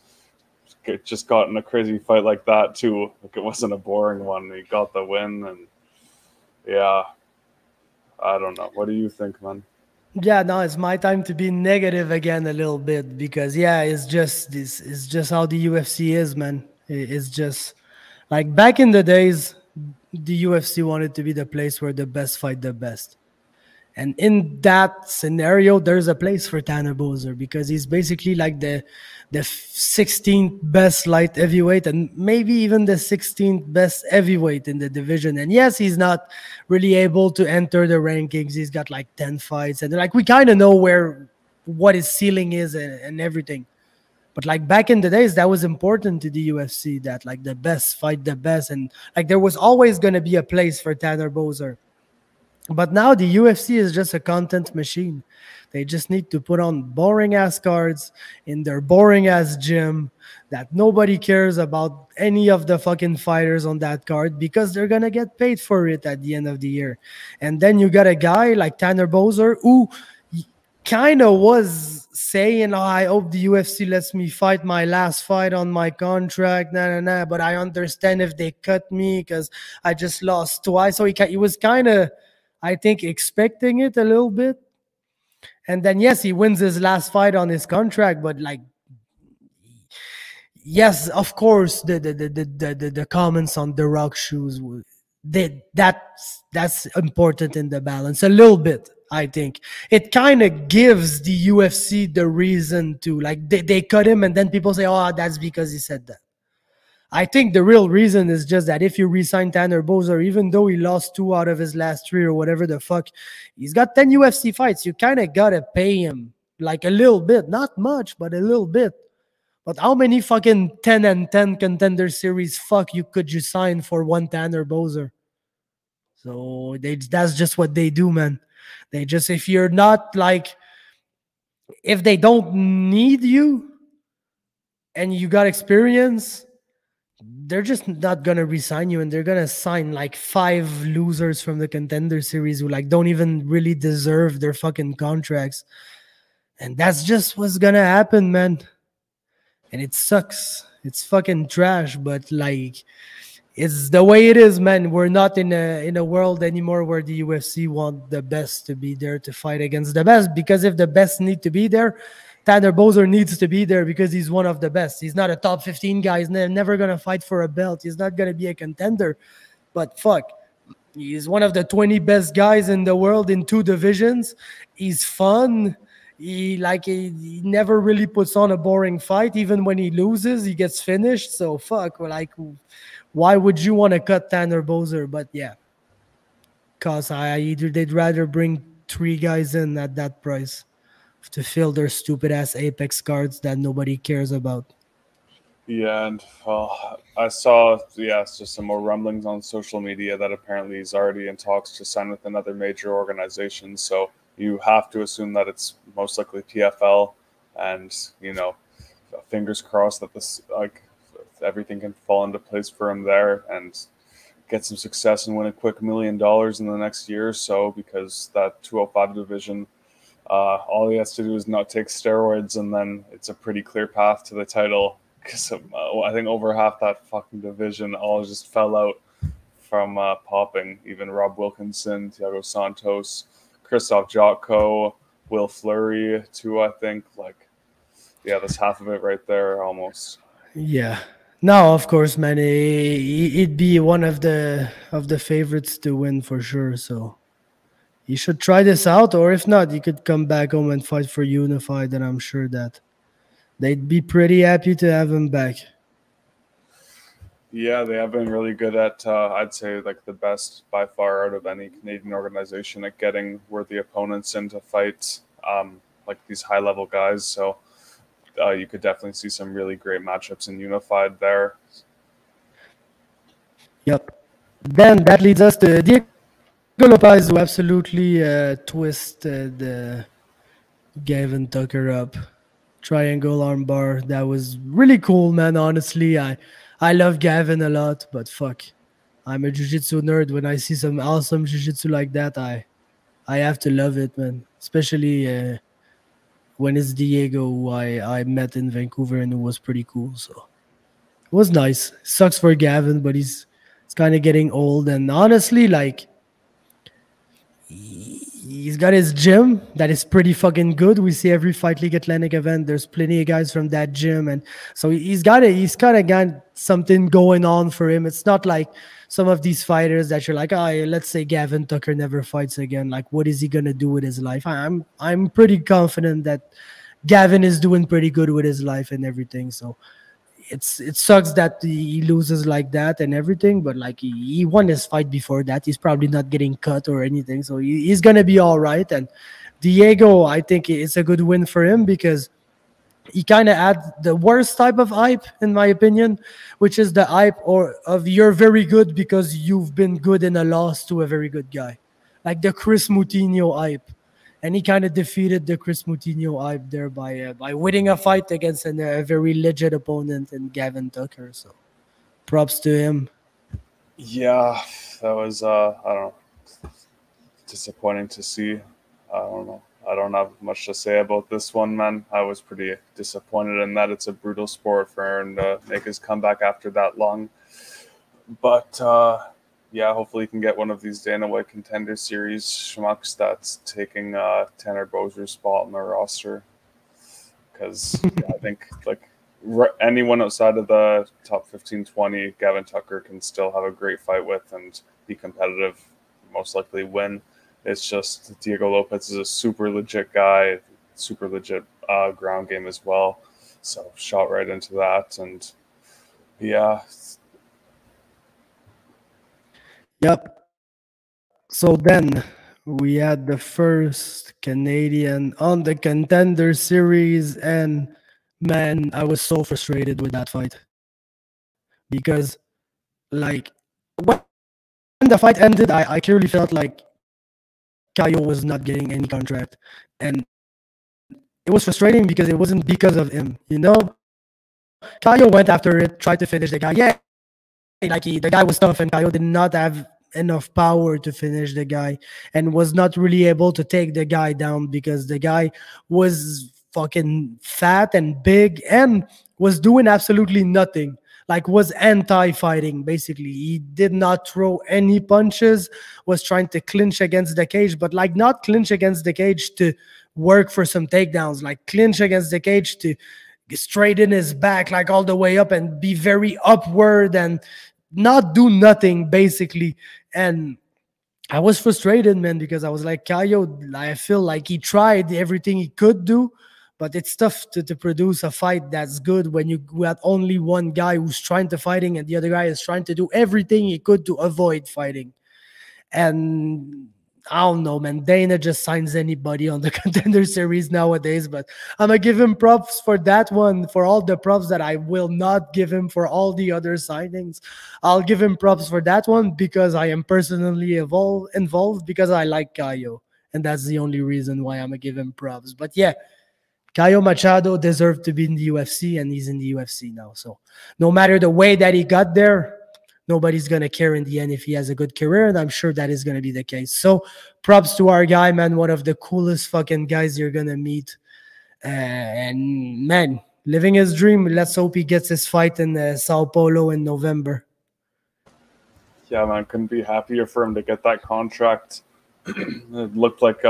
just got in a crazy fight like that too. Like, it wasn't a boring one. He got the win, and I don't know. What do you think, man? Yeah, no, it's my time to be negative again a little bit because it's just how the UFC is, man. It's just like back in the days, the UFC wanted to be the place where the best fight the best. And in that scenario, there's a place for Tanner Boser because he's basically like the 16th best light heavyweight and maybe even the 16th best heavyweight in the division. And yes, he's not really able to enter the rankings. He's got like 10 fights. And like we kind of know what his ceiling is and everything. But like back in the days, that was important to the UFC, that like the best fight the best. And like there was always going to be a place for Tanner Boser. But now the UFC is just a content machine. They just need to put on boring-ass cards in their boring-ass gym that nobody cares about any of the fucking fighters on that card because they're going to get paid for it at the end of the year. And then you got a guy like Tanner Boser who kind of was saying, I hope the UFC lets me fight my last fight on my contract, but I understand if they cut me because I just lost twice. So he was kind of, I think, expecting it a little bit. And then, yes, he wins his last fight on his contract, but like, yes, of course, the comments on The Rock shoes, that's important in the balance a little bit. I think it kind of gives the UFC the reason to like they cut him, and then people say, "Oh, that's because he said that." I think the real reason is just that if you re-sign Tanner Boser, even though he lost 2 out of his last 3 or whatever the fuck, he's got 10 UFC fights. You kind of got to pay him like a little bit. Not much, but a little bit. But how many fucking 10 and 10 contender series could you sign for one Tanner Boser? So that's just what they do, man. They just, if you're not like, if they don't need you and you got experience, they're just not gonna resign you, and they're gonna sign like 5 losers from the contender series who like don't even really deserve their fucking contracts. And that's just what's gonna happen, man. And it sucks. It's fucking trash, but like it's the way it is, man. We're not in a world anymore where the UFC want the best to be there to fight against the best, because if the best need to be there, Tanner Boser needs to be there because he's one of the best. He's not a top 15 guy. He's never going to fight for a belt. He's not going to be a contender. But fuck, he's one of the 20 best guys in the world in 2 divisions. He's fun. He never really puts on a boring fight. Even when he loses, he gets finished. So fuck, like, why would you want to cut Tanner Boser? But yeah, because they'd rather bring 3 guys in at that price to fill their stupid ass Apex cards that nobody cares about. Yeah, and I saw just some more rumblings on social media that apparently he's already in talks to sign with another major organization. So you have to assume that it's most likely PFL, and fingers crossed that this everything can fall into place for him there and get some success and win a quick $1 million in the next year or so, because that 205 division, all he has to do is not take steroids, and then it's a pretty clear path to the title. Because I think over half that fucking division all just fell out from popping. Even Rob Wilkinson, Thiago Santos, Christoph Jotko, Will Fleury too, I think. Like, yeah, that's half of it right there almost. Yeah. No, of course, man. It'd be one of the favorites to win for sure. So you should try this out, or if not, you could come back home and fight for Unified, and I'm sure that they'd be pretty happy to have him back. Yeah, they have been really good at, I'd say, like the best by far out of any Canadian organization at getting worthy opponents into fights, like these high-level guys. So you could definitely see some really great matchups in Unified there. Yep. Then that leads us to Diego Lopez, who absolutely twisted Gavin Tucker up. Triangle armbar. That was really cool, man. Honestly, I love Gavin a lot, but fuck, I'm a jiu-jitsu nerd. When I see some awesome jiu-jitsu like that, I have to love it, man. Especially when it's Diego, who I met in Vancouver and who was pretty cool. So it was nice. Sucks for Gavin, but he's kind of getting old. And honestly, like, he's got his gym that is pretty fucking good. We see every Fight League Atlantic event. There's plenty of guys from that gym, and so he's kind of got something going on for him. It's not like some of these fighters that you're like, oh, let's say Gavin Tucker never fights again. Like, what is he gonna do with his life? I'm pretty confident that Gavin is doing pretty good with his life and everything. So it sucks that he loses like that and everything, but like he won his fight before that. He's probably not getting cut or anything, so he's gonna be all right. And Diego, I think it's a good win for him because he kind of had the worst type of hype, in my opinion, which is the hype of you're very good because you've been good in a loss to a very good guy, like the Chris Moutinho hype. And he kind of defeated the Chris Moutinho hype there by winning a fight against a very legit opponent in Gavin Tucker. So props to him. Yeah, that was, I don't know, disappointing to see. I don't know. I don't have much to say about this one, man. I was pretty disappointed in that. It's a brutal sport for him to make his comeback after that long. But, yeah, hopefully he can get one of these Dana White Contender Series schmucks that's taking Tanner Boser's spot on the roster. Because I think like anyone outside of the top 15-20, Gavin Tucker can still have a great fight with and be competitive, most likely win. It's just Diego Lopez is a super legit guy, super legit ground game as well. So shot right into that. And yeah. Yep. So then we had the first Canadian on the Contender Series, and man, I was so frustrated with that fight because, like, when the fight ended, I clearly felt like Caio was not getting any contract, and it was frustrating because it wasn't because of him, you know. Caio went after it, tried to finish the guy. Yeah, like the guy was tough, and Caio did not have enough power to finish the guy and was not really able to take the guy down because the guy was fucking fat and big and was doing absolutely nothing, like was anti-fighting. Basically, he did not throw any punches, was trying to clinch against the cage, but like not clinch against the cage to work for some takedowns, like clinch against the cage to straighten his back like all the way up and be very upward and not do nothing basically. And I was frustrated, man, because I was like, Caio, I feel like he tried everything he could do, but it's tough to produce a fight that's good when you got only one guy who's trying to fighting and the other guy is trying to do everything he could to avoid fighting. And I don't know, man. Dana just signs anybody on the Contender Series nowadays, but I'm going to give him props for that one, for all the props that I will not give him for all the other signings. I'll give him props for that one because I am personally involved because I like Caio, and that's the only reason why I'm going to give him props. But yeah, Caio Machado deserved to be in the UFC, and he's in the UFC now. So no matter the way that he got there, nobody's going to care in the end if he has a good career, and I'm sure that is going to be the case. So props to our guy, man. One of the coolest fucking guys you're going to meet. And, man, living his dream. Let's hope he gets his fight in Sao Paulo in November. Yeah, man, couldn't be happier for him to get that contract. It looked like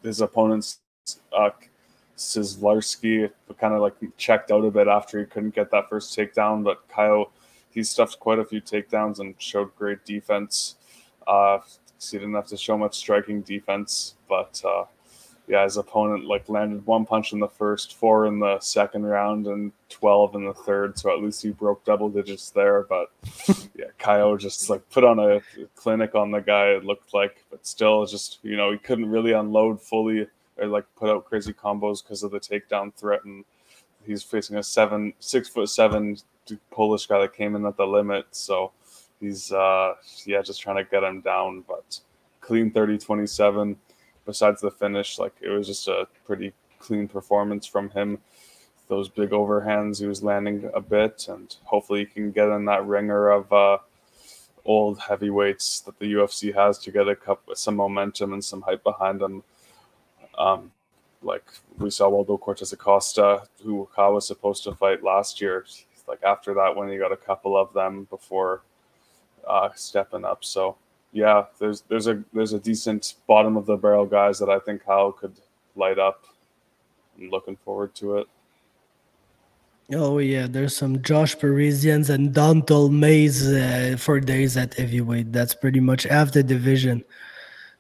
his opponent's Sizlarski kind of like checked out a bit after he couldn't get that first takedown, but Kyle, he stuffed quite a few takedowns and showed great defense. He didn't have to show much striking defense, but yeah, his opponent like landed one punch in the first, 4 in the second round, and 12 in the third. So at least he broke double digits there. But yeah, Kyle just like put on a clinic on the guy. It looked like, but still, just he couldn't really unload fully or like put out crazy combos because of the takedown threat. And he's facing a 6'7" Polish guy that came in at the limit. So he's just trying to get him down. But clean 30-27. Besides the finish, like it was just a pretty clean performance from him. Those big overhands, he was landing a bit, and hopefully he can get in that ringer of old heavyweights that the UFC has to get some momentum and some hype behind him. Like we saw Waldo Cortez Acosta, who Ka was supposed to fight last year. Like after that, when he got a couple of them before stepping up, so. Yeah, there's a decent bottom of the barrel guys that I think Kyle could light up. I'm looking forward to it. Oh yeah, there's some Josh Parisians and Dontal Mays for days at heavyweight. That's pretty much half the division.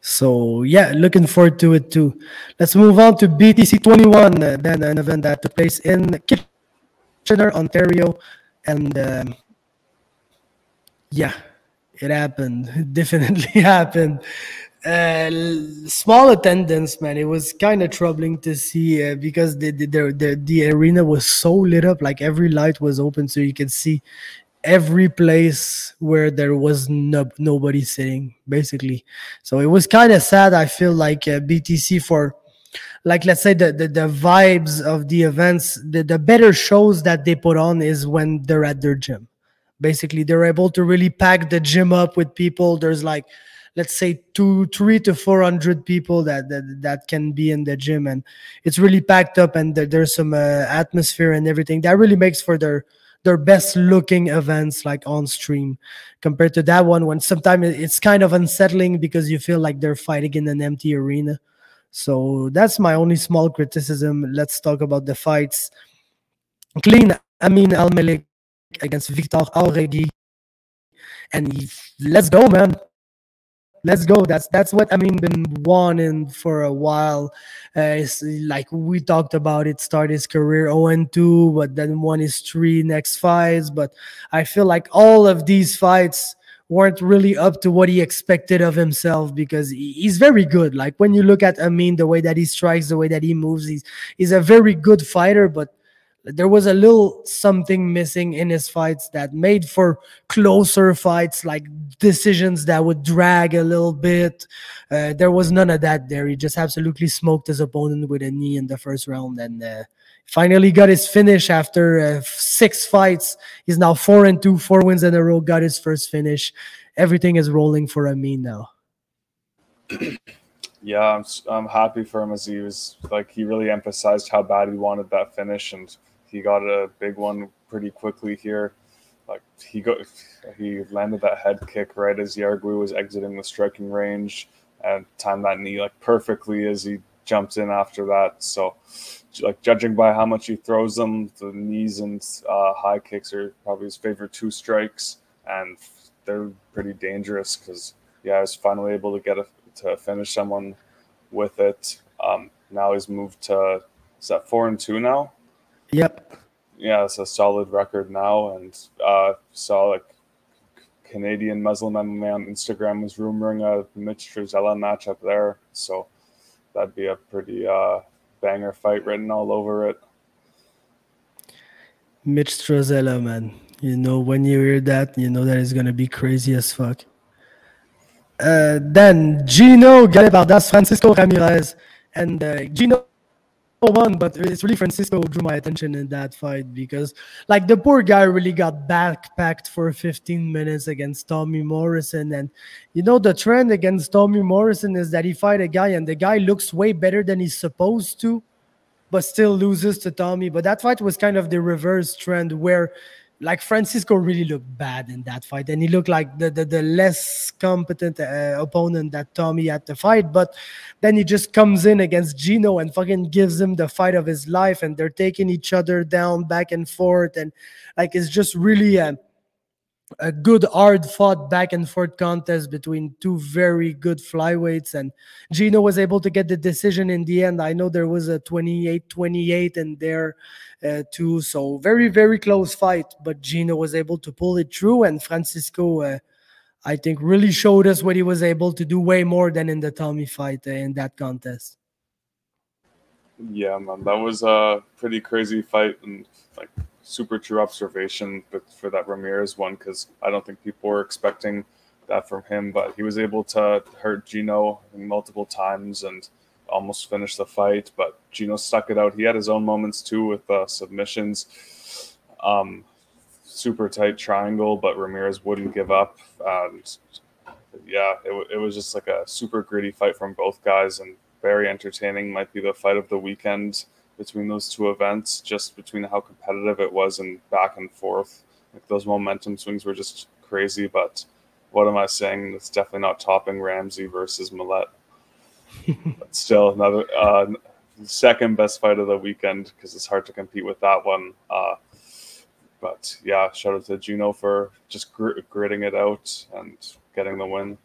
So yeah, looking forward to it too. Let's move on to BTC 21, then an event that took place in Kitchener, Ontario, and yeah. It happened. It definitely happened. Small attendance, man. It was kind of troubling to see because the arena was so lit up. Like every light was open, so you could see every place where there was nobody sitting, basically. So it was kind of sad. I feel like BTC for, like, let's say the vibes of the events, the better shows that they put on is when they're at their gym. Basically, they're able to really pack the gym up with people. There's like, let's say 300 to 400 people that can be in the gym, and it's really packed up, and there's some atmosphere and everything that really makes for their best looking events, like on stream, compared to that one when sometimes it's kind of unsettling because you feel like they're fighting in an empty arena. So that's my only small criticism. Let's talk about the fights. Clean Amin Al-Malik against Victor Auregi, and let's go, man. Let's go. That's what been wanting for a while. It's like we talked about it. Start his career 0-2, but then won his 3 next fights. But I feel like all of these fights weren't really up to what he expected of himself, because he's very good. Like when you look at Amin, the way that he strikes, the way that he moves, he's a very good fighter, but there was a little something missing in his fights that made for closer fights, like decisions that would drag a little bit. There was none of that there. He just absolutely smoked his opponent with a knee in the first round, and finally got his finish after 6 fights. He's now 4-2, 4 wins in a row, got his first finish. Everything is rolling for Amin now. Yeah, I'm happy for him, as he really emphasized how bad he wanted that finish, and he got a big one pretty quickly here. Like he landed that head kick right as Yargui was exiting the striking range, and timed that knee like perfectly as he jumped in after that. So, like judging by how much he throws them, the knees and high kicks are probably his favorite 2 strikes, and they're pretty dangerous because I was finally able to to finish someone with it. Now he's moved to, is that 4-2 now? Yep. Yeah, it's a solid record now, and saw like Canadian Muslim MMA on Instagram was rumoring a Mitch Trezella matchup there, so that'd be a pretty banger fight written all over it. Mitch Trezella, man. When you hear that, that is gonna be crazy as fuck. Then Gino Galebardas, Francisco Ramirez, and Gino won, but it's really Francisco who drew my attention in that fight, because like the poor guy really got backpacked for 15 minutes against Tommy Morrison. And the trend against Tommy Morrison is that he fight a guy and the guy looks way better than he's supposed to, but still loses to Tommy. But that fight was kind of the reverse trend, where like Francisco really looked bad in that fight, and he looked like the less competent opponent that Tommy had to fight. But then he just comes in against Gino and fucking gives him the fight of his life, and they're taking each other down back and forth, and like it's just really a good hard fought back and forth contest between two very good flyweights, and Gino was able to get the decision in the end. I know there was a 28-28 in there too, so very, very close fight, but Gino was able to pull it through, and Francisco I think really showed us what he was able to do, way more than in the Tommy fight in that contest. Yeah, man, that was a pretty crazy fight, and like super true observation for that Ramirez one, because I don't think people were expecting that from him, but he was able to hurt Gino multiple times and almost finish the fight, but Gino stuck it out. He had his own moments too with submissions, super tight triangle, but Ramirez wouldn't give up. And yeah, it was just like a super gritty fight from both guys, and very entertaining. Might be the fight of the weekend between those two events, just between how competitive it was and back and forth. Like those momentum swings were just crazy, but what am I saying? It's definitely not topping Ramsey versus Millette. But still, another second best fight of the weekend, because it's hard to compete with that one. But yeah, shout out to Gino for just gritting it out and getting the win.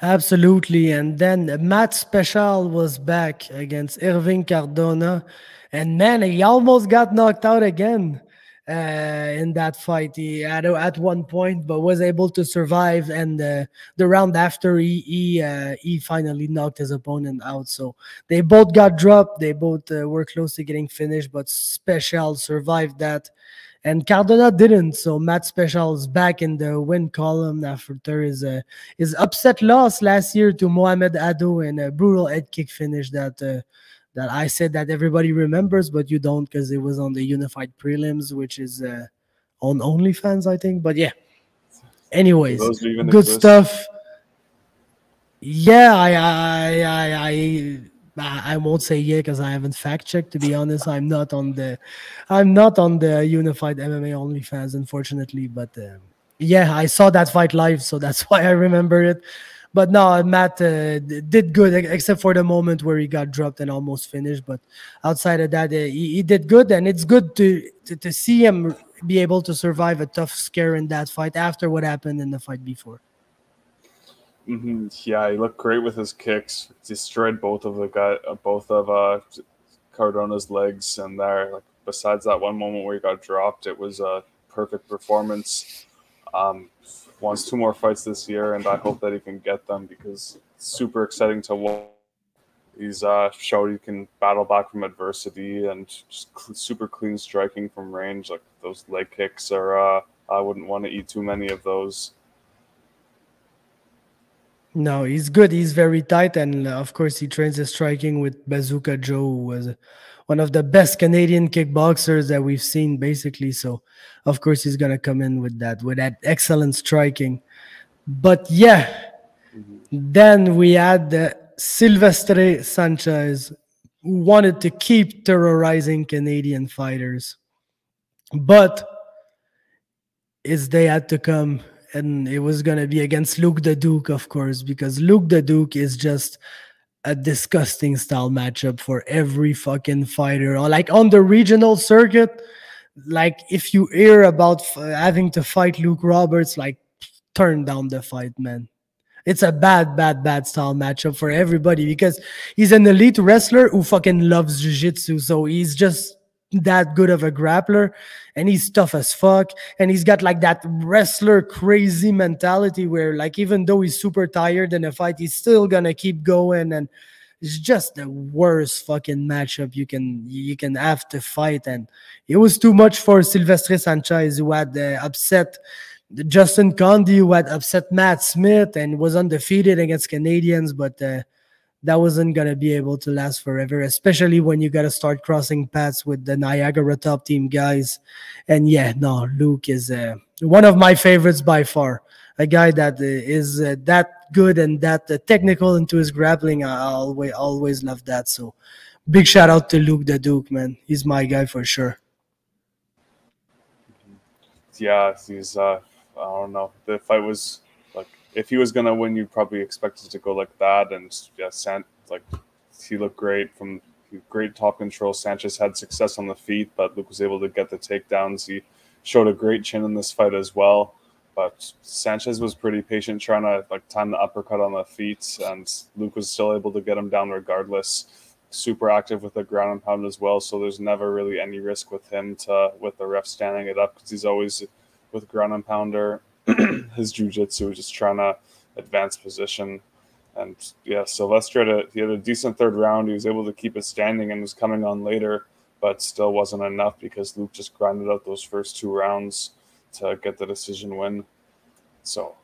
Absolutely. And then Matt Special was back against Irving Cardona. And man, he almost got knocked out again in that fight. He had at one point, but was able to survive. And the round after, he finally knocked his opponent out. So they both got dropped. They both were close to getting finished, but Special survived that. And Cardona didn't, so Matt Special is back in the win column after his upset loss last year to Mohamed Ado in a brutal head kick finish that I said that everybody remembers, but you don't, because it was on the Unified Prelims, which is on OnlyFans, I think. But yeah, anyways, good stuff. Yeah, I won't say yeah because I haven't fact checked. To be honest, I'm not on the Unified MMA OnlyFans, unfortunately. But yeah, I saw that fight live, so that's why I remember it. But no, Matt did good, except for the moment where he got dropped and almost finished. But outside of that, he did good, and it's good to see him be able to survive a tough scare in that fight after what happened in the fight before. Mm-hmm. Yeah, he looked great with his kicks. Destroyed both of Cardona's legs, and there. Like, besides that one moment where he got dropped, it was a perfect performance. Wants 2 more fights this year, and I hope that he can get them, because it's super exciting to watch. He's showed he can battle back from adversity and just super clean striking from range. Like those leg kicks are, I wouldn't want to eat too many of those. No, he's good. He's very tight, and of course, he trains his striking with Bazooka Joe, who was one of the best Canadian kickboxers that we've seen, basically. So, of course, he's gonna come in with that excellent striking. But yeah, then we had Silvestre Sanchez, who wanted to keep terrorizing Canadian fighters, but his day had to come. And it was going to be against Luke the Duke, of course, because Luke the Duke is just a disgusting style matchup for every fucking fighter. Like on the regional circuit, like if you hear about having to fight Luke Roberts, like turn down the fight, man. It's a bad style matchup for everybody, because he's an elite wrestler who fucking loves jiu-jitsu. So he's just that good of a grappler, and he's tough as fuck, and he's got like that wrestler crazy mentality where, like, even though he's super tired in a fight, he's still gonna keep going. And it's just the worst fucking matchup you can have to fight. And it was too much for Silvestre Sanchez, who had upset Justin Conde, who had upset Matt Smith and was undefeated against Canadians. But that wasn't going to be able to last forever, especially when you got to start crossing paths with the Niagara top team guys. And yeah, no, Luke is one of my favorites by far. A guy that is that good and that technical into his grappling. I always love that. So big shout out to Luke the Duke, man. He's my guy for sure. yeah, he's I don't know. The fight was like if he was gonna win, you'd probably expect it to go like that. And yeah, like he looked great from great top control. Sanchez had success on the feet, but Luke was able to get the takedowns. He showed a great chin in this fight as well. But Sanchez was pretty patient trying to like time the uppercut on the feet, and Luke was still able to get him down regardless. Super active with the ground and pound as well, so there's never really any risk with him with the ref standing it up because he's always with ground and pounder. His jiu-jitsu just trying to advance position. And yeah, Sylvester he had a decent third round. He was able to keep it standing and was coming on later, but still wasn't enough because Luke just grinded out those first 2 rounds to get the decision win. So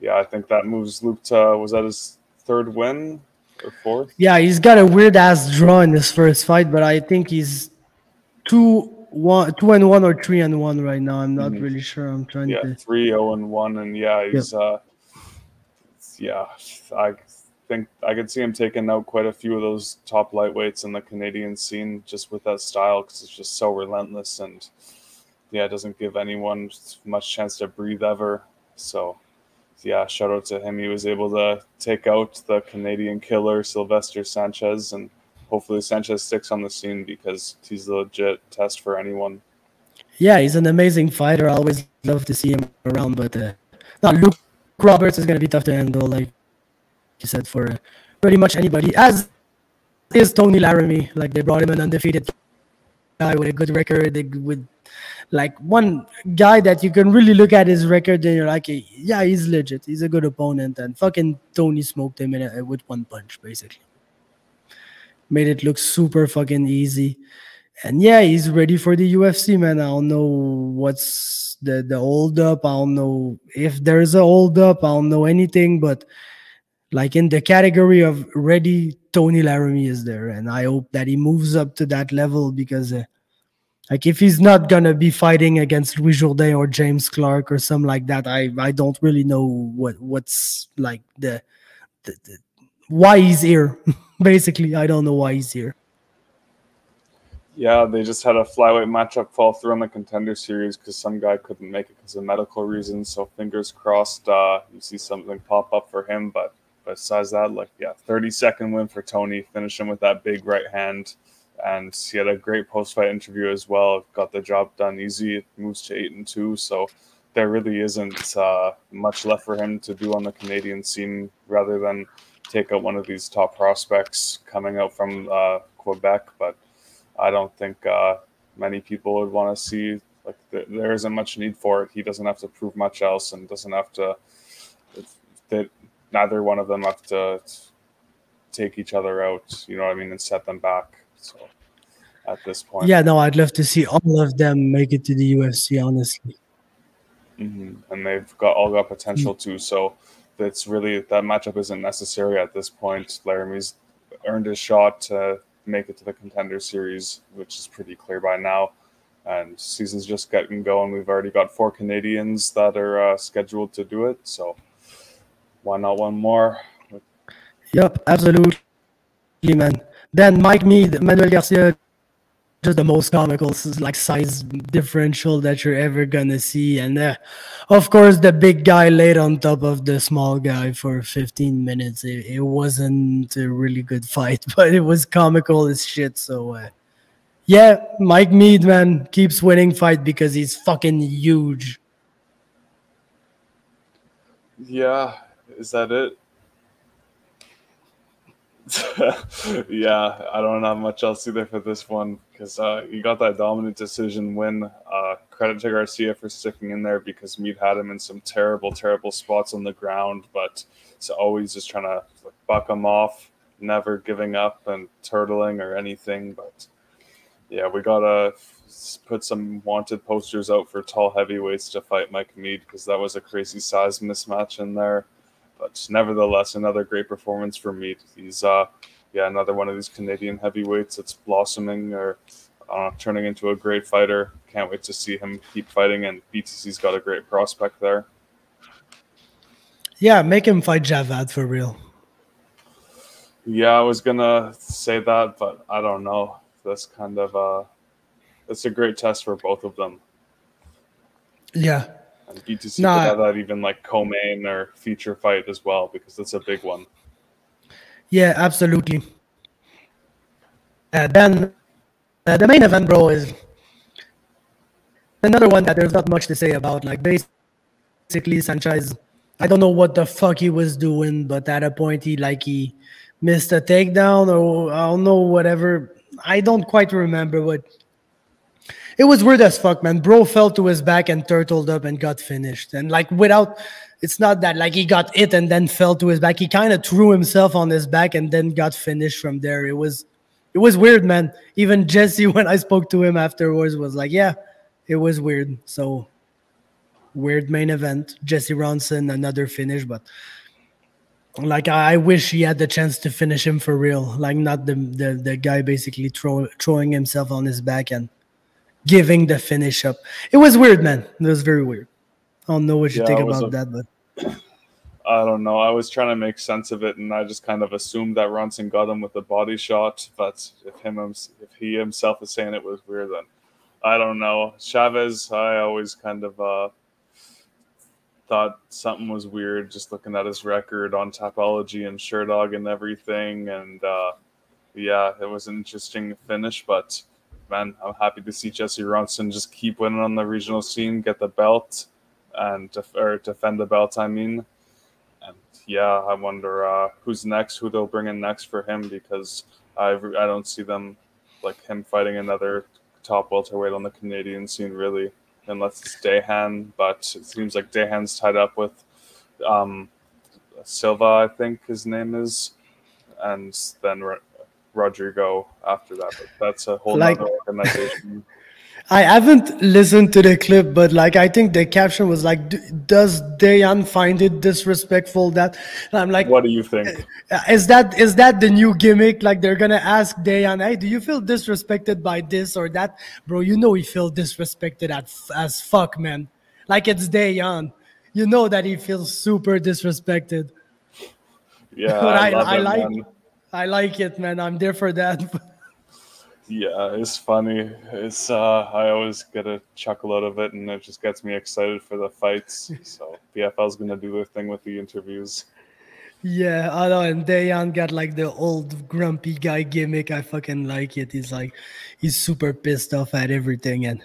yeah, I think that moves Luke to, was that his 3rd win or 4th? Yeah, he's got a weird ass draw in this first fight, but I think he's 2-1 or 3-1 right now. I'm not really sure. I'm trying to 3-0-1, and yeah, he's I think I could see him taking out quite a few of those top lightweights in the Canadian scene just with that style because it's just so relentless and yeah, it doesn't give anyone much chance to breathe ever. So yeah, shout out to him. He was able to take out the Canadian killer Sylvester Sanchez, and hopefully Sanchez sticks on the scene because he's a legit test for anyone. Yeah, he's an amazing fighter. I always love to see him around, but Luke Roberts is going to be tough to handle, like you said, for pretty much anybody. As is Tony Laramie. Like, they brought him an undefeated guy with a good record, with like one guy that you can really look at his record and you're like, yeah, he's legit. He's a good opponent. And fucking Tony smoked him with 1 punch, basically. Made it look super fucking easy. And yeah, he's ready for the UFC, man. I don't know what's the hold up. I don't know if there's a hold up. I don't know anything. But like in the category of ready, Tony Laramie is there. And I hope that he moves up to that level because like if he's not gonna be fighting against Louis Jourdain or James Clark or something like that, I don't really know what's like the why he's here. Basically, I don't know why he's here. Yeah, they just had a flyweight matchup fall through on the Contender Series because some guy couldn't make it because of medical reasons. So fingers crossed, you see something pop up for him. But besides that, 30-second win for Tony. Finish him with that big right hand. And he had a great post-fight interview as well. Got the job done easy. It moves to 8-2. So there really isn't much left for him to do on the Canadian scene rather than take out one of these top prospects coming out from Quebec. But I don't think many people would want to see, there isn't much need for it. He doesn't have to prove much else and doesn't have to, neither one of them have to take each other out, you know what I mean, and set them back. So at this point. Yeah, no, I'd love to see all of them make it to the UFC, honestly. And they've all got potential too. So it's really, that matchup isn't necessary at this point. Laramie's earned his shot to make it to the Contender Series, which is pretty clear by now. And season's just getting going. We've already got 4 Canadians that are scheduled to do it. So why not one more? Yep, absolutely, man. Then Mike Mead, Manuel Garcia, just the most comical size differential that you're ever gonna see. And of course, the big guy laid on top of the small guy for 15 minutes. It wasn't a really good fight, but it was comical as shit. So yeah, Mike Mead, man, keeps winning fight because he's fucking huge. Yeah, is that it? Yeah, I don't have much else either for this one because he got that dominant decision win. Credit to Garcia for sticking in there because Mead had him in some terrible, terrible spots on the ground, but it's always just trying to buck him off, never giving up and turtling or anything. But yeah, we gotta put some wanted posters out for tall heavyweights to fight Mike Mead because that was a crazy size mismatch in there. But nevertheless, another great performance for Mead. He's another one of these Canadian heavyweights that's blossoming or turning into a great fighter. Can't wait to see him keep fighting, and BTC's got a great prospect there. Yeah, make him fight Javad for real. Yeah, I was gonna say that, but I don't know. That's kind of it's a great test for both of them. Yeah. And BTC could Nah. have that even like co-main or feature fight as well, because it's a big one. Yeah, absolutely. Then the main event, bro, is another one that there's not much to say about. Like, basically, Sanchez, I don't know what the fuck he was doing, but at a point he missed a takedown, or I don't know, whatever. I don't quite remember, but it was weird as fuck, man. Bro fell to his back and turtled up and got finished. And like without, it's not that like he got hit and then fell to his back. He kind of threw himself on his back and then got finished from there. It was weird, man. Even Jesse, when I spoke to him afterwards, was like, yeah, it was weird. So weird main event. Jesse Ronson, another finish, but like I wish he had the chance to finish him for real. Like not the guy basically throwing himself on his back and giving the finish up. It was weird, man. It was very weird. I don't know what you think about that, but I don't know. I was trying to make sense of it, and I just kind of assumed that Ronson got him with a body shot. But if he himself is saying it was weird, then I don't know. Chavez, I always kind of thought something was weird just looking at his record on Tapology and Sherdog and everything. And yeah, it was an interesting finish, but man, I'm happy to see Jesse Ronson just keep winning on the regional scene, get the belt, and defend the belt, I mean. And yeah, I wonder who's next, who they'll bring in next for him, because I don't see them, like him fighting another top welterweight on the Canadian scene, really, unless it's Dahan. But it seems like Dahan's tied up with Silva, I think his name is, and then Rodrigo after that. But that's a whole other organization. I haven't listened to the clip, but like I think the caption was like, "Does Dayan find it disrespectful that?" And I'm like, "What do you think? Is that the new gimmick? Like they're gonna ask Dayan, "Hey, do you feel disrespected by this or that?" Bro, you know he feels disrespected as fuck, man. Like it's Dayan, you know that he feels super disrespected. Yeah, but I like it, man. I'm there for that. Yeah, it's funny. It's I always get a chuckle out of it, and it just gets me excited for the fights. So PFL's gonna do their thing with the interviews. Yeah, I know. And Dayan got like the old grumpy guy gimmick. I fucking like it. He's super pissed off at everything, and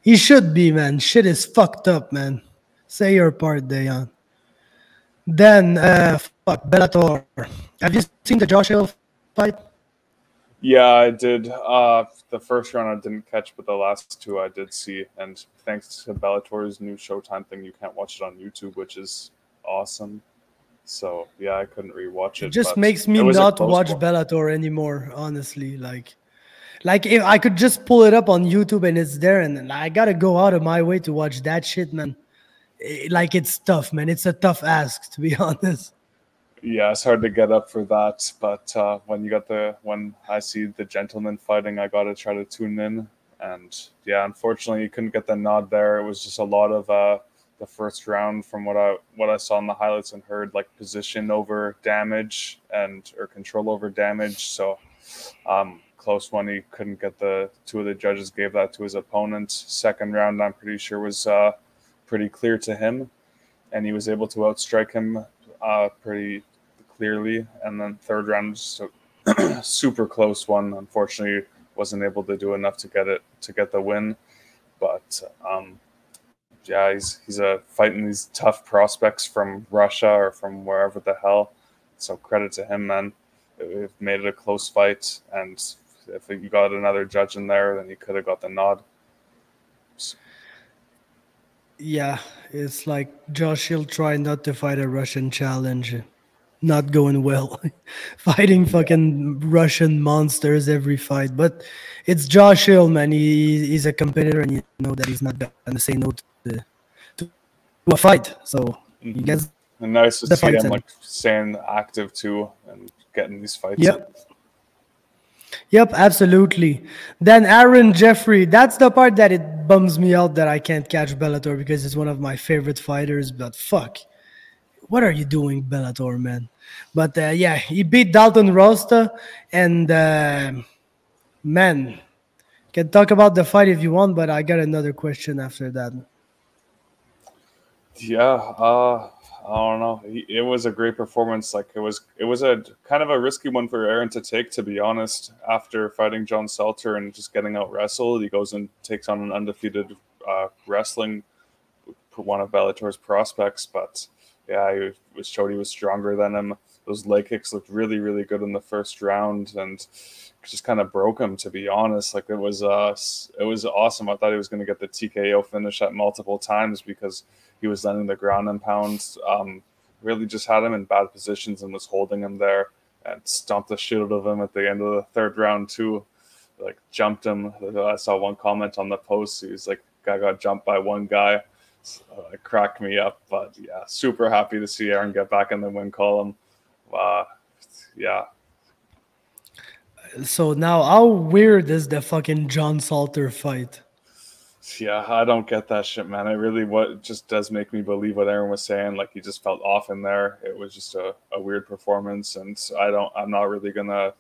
he should be, man. Shit is fucked up, man. Say your part, Dayan. Then, fuck Bellator. Have you seen the Josh Hill fight? Yeah, I did. The first round I didn't catch, but the last two I did see. And thanks to Bellator's new Showtime thing, you can't watch it on YouTube, which is awesome. So yeah, I couldn't rewatch it. It just makes me not watch Bellator anymore, honestly. Like if I could just pull it up on YouTube and it's there, and I gotta go out of my way to watch that shit, man. It's tough, man. It's a tough ask, to be honest. Yeah, it's hard to get up for that, but when I see the gentlemen fighting, I gotta try to tune in. And yeah, unfortunately, you couldn't get the nod there. It was just a lot of the first round, from what I saw in the highlights and heard, like position over damage or control over damage. So close one. He couldn't get two of the judges gave that to his opponent. Second round, I'm pretty sure was pretty clear to him, and he was able to outstrike him pretty clearly. And then third round, so super close one. Unfortunately, wasn't able to do enough to get the win. But yeah, he's fighting these tough prospects from Russia or from wherever the hell. So credit to him, man. It made it a close fight, and if you got another judge in there, then he could have got the nod. Yeah, it's like Josh Hill trying not to fight a Russian challenge. Not going well. Fighting fucking Russian monsters every fight. But it's Josh Hill, man. He's a competitor, and you know that he's not going to say no to a fight. So he gets and nice to see him staying active too and getting these fights. Yep, absolutely. Then Aaron Jeffrey, that's the part that it bums me out that I can't catch Bellator because it's one of my favorite fighters, but fuck. What are you doing, Bellator, man? But yeah, he beat Dalton Rosta, and man, can talk about the fight if you want, but I got another question after that. Yeah, I don't know. It was a great performance. Like it was a kind of a risky one for Aaron to take, to be honest. After fighting John Salter and just getting out wrestled, he goes and takes on an undefeated wrestling one of Bellator's prospects. But yeah, showed he was stronger than him. Those leg kicks looked really, really good in the first round, and just kind of broke him. To be honest, like it was awesome. I thought he was going to get the TKO finish at multiple times because he was landing the ground and pounds. Really just had him in bad positions and was holding him there and stomped the shit out of him at the end of the third round too. Like jumped him. I saw one comment on the post. He was like, "I got jumped by one guy." So it cracked me up. But yeah, super happy to see Aaron get back in the win column. Yeah. So now, how weird is the fucking John Salter fight? Yeah, I don't get that shit, man. It really what just does make me believe what Aaron was saying. Like he just felt off in there. It was just a weird performance, and I'm not really gonna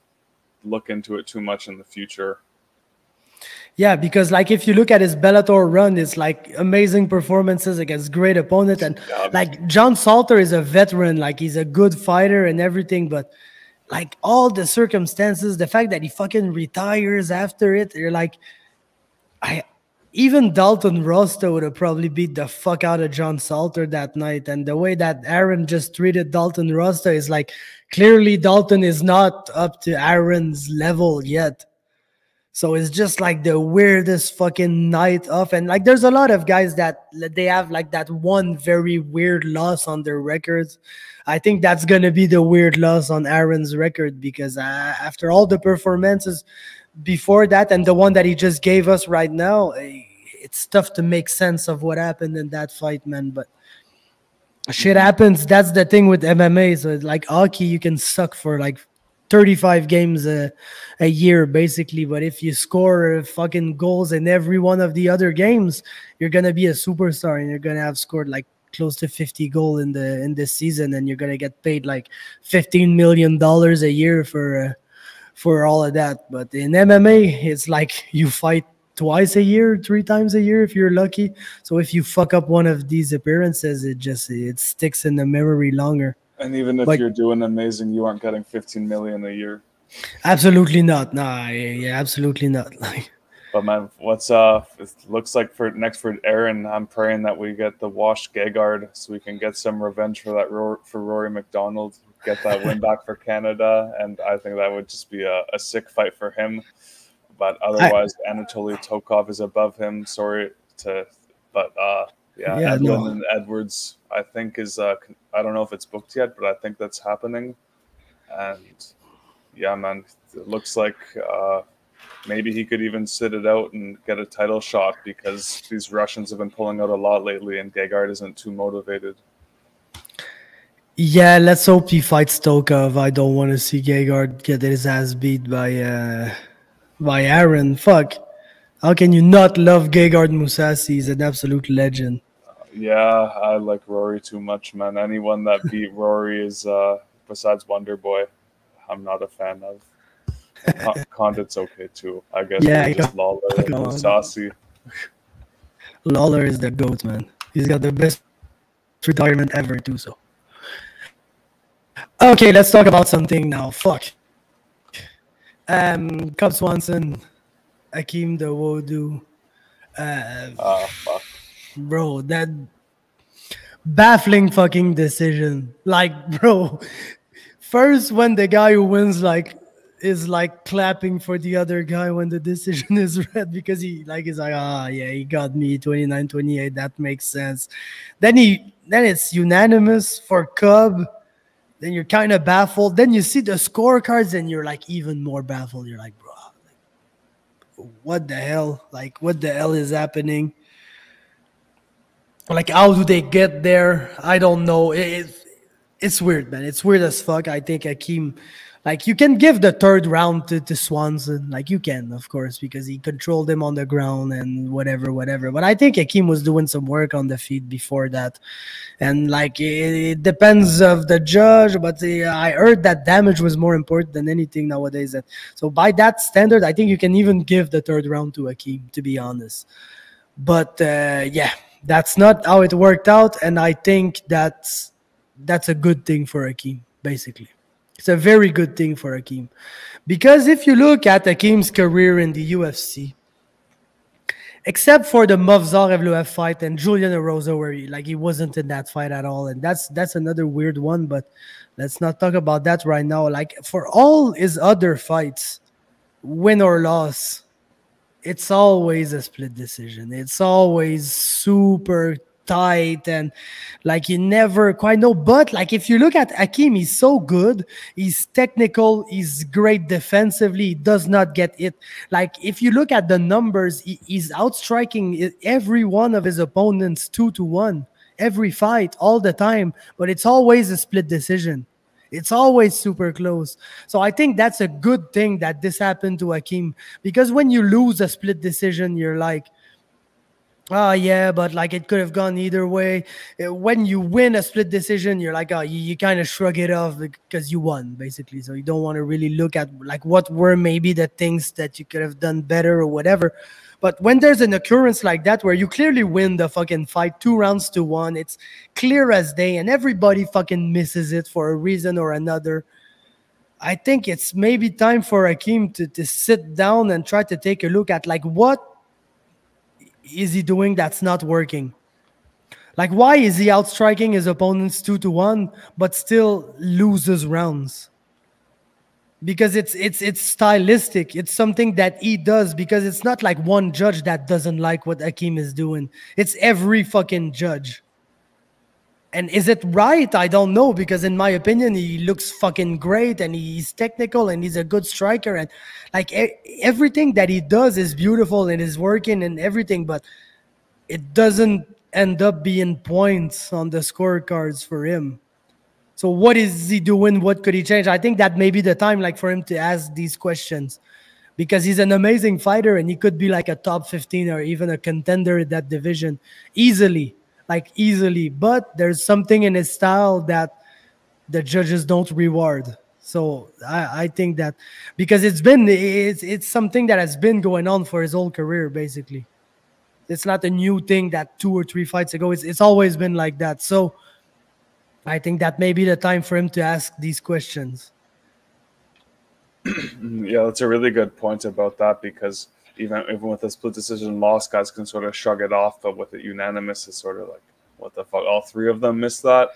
look into it too much in the future. Yeah, because like if you look at his Bellator run, it's like amazing performances against great opponent, and like John Salter is a veteran, like he's a good fighter and everything, but like all the circumstances, the fact that he fucking retires after it, you're like, even Dalton Rosta would have probably beat the fuck out of John Salter that night, and the way that Aaron just treated Dalton Rosta is like clearly Dalton is not up to Aaron's level yet. So it's just like the weirdest fucking night off. And like there's a lot of guys that they have like that one very weird loss on their records. I think that's going to be the weird loss on Aaron's record because after all the performances before that and the one that he just gave us right now, it's tough to make sense of what happened in that fight, man. But shit happens. That's the thing with MMA. So like hockey, you can suck for like 35 games a year, basically. But if you score fucking goals in every one of the other games, you're going to be a superstar and you're going to have scored like close to 50 goals in this season, and you're going to get paid like $15 million a year for all of that. But in MMA, it's like you fight twice a year, 3 times a year if you're lucky. So if you fuck up one of these appearances, it sticks in the memory longer. And even if you're doing amazing, you aren't getting $15 million a year. Absolutely not. Nah, yeah, absolutely not. But man, what's it looks like for Aaron, I'm praying that we get the washed Gegard so we can get some revenge for that for Rory McDonald, get that win back for Canada, and I think that would just be a sick fight for him. But otherwise, Anatoly Tokov is above him. Edlin and Edwards, I think is I don't know if it's booked yet, but I think that's happening. And yeah, man, it looks like maybe he could even sit it out and get a title shot because these Russians have been pulling out a lot lately, and Gegard isn't too motivated. Yeah, let's hope he fights Tokov. I don't want to see Gegard get his ass beat by Aaron. Fuck. How can you not love Gegard Mousasi? He's an absolute legend. Yeah, I like Rory too much, man. Anyone that beat Rory is, besides Wonder Boy, I'm not a fan of. Condit's okay too. I guess just Lawler and Mousasi. Lawler is the GOAT, man. He's got the best retirement ever too, so. Okay, let's talk about something now. Fuck. Cub Swanson, Hakeem Dawodu. Fuck. Bro, that baffling fucking decision. Like, bro, first when the guy who wins is clapping for the other guy when the decision is read because he's like, he got me 29-28. That makes sense. Then it's unanimous for Cub. Then you're kind of baffled. Then you see the scorecards and you're like even more baffled. You're like, bro, what the hell? Like, what the hell is happening? Like, how do they get there? I don't know. It's weird, man. It's weird as fuck. I think Hakeem, like, you can give the third round to Swanson. Like, you can, of course, because he controlled him on the ground and whatever. But I think Hakeem was doing some work on the feet before that. And, like, it depends of the judge. But I heard that damage was more important than anything nowadays. So by that standard, I think you can even give the third round to Hakeem, to be honest. But, yeah. That's not how it worked out, and I think that's a good thing for Hakeem, basically. It's a very good thing for Hakeem. Because if you look at Hakeem's career in the UFC, except for the Movzar Evloev fight and Julian Erosa, where he wasn't in that fight at all, and that's another weird one, but let's not talk about that right now. Like, for all his other fights, win or loss, it's always a split decision. It's always super tight, and like you never quite know. But like, if you look at Hakeem, he's so good. He's technical. He's great defensively. He does not get it. Like, if you look at the numbers, he's outstriking every one of his opponents 2-1 every fight, all the time. But it's always a split decision. It's always super close. So I think that's a good thing that this happened to Hakeem, because when you lose a split decision, you're like, oh, yeah, but like it could have gone either way. When you win a split decision, you're like, oh, you kind of shrug it off because you won, basically. So you don't want to really look at like what were maybe the things that you could have done better or whatever. But when there's an occurrence like that where you clearly win the fucking fight 2-1, it's clear as day, and everybody fucking misses it for a reason or another, I think it's maybe time for Hakeem to sit down and try to take a look at like what is he doing that's not working. Like, why is he outstriking his opponents 2-1 but still loses rounds? Because it's stylistic. It's something that he does, because it's not like one judge that doesn't like what Hakeem is doing. It's every fucking judge. And is it right? I don't know, because in my opinion, he looks fucking great, and he's technical, and he's a good striker, and like everything that he does is beautiful and is working and everything, but it doesn't end up being points on the scorecards for him. So what is he doing? What could he change? I think that may be the time like for him to ask these questions, because he's an amazing fighter and he could be like a top 15 or even a contender in that division easily. Like easily, but there's something in his style that the judges don't reward. So I think that because it's something that has been going on for his whole career, basically. It's not a new thing that 2 or 3 fights ago. It's always been like that. So I think that may be the time for him to ask these questions. Yeah, that's a really good point about that, because even with a split decision loss, guys can sort of shrug it off, but with it unanimous, it's sort of like, what the fuck? All 3 of them missed that?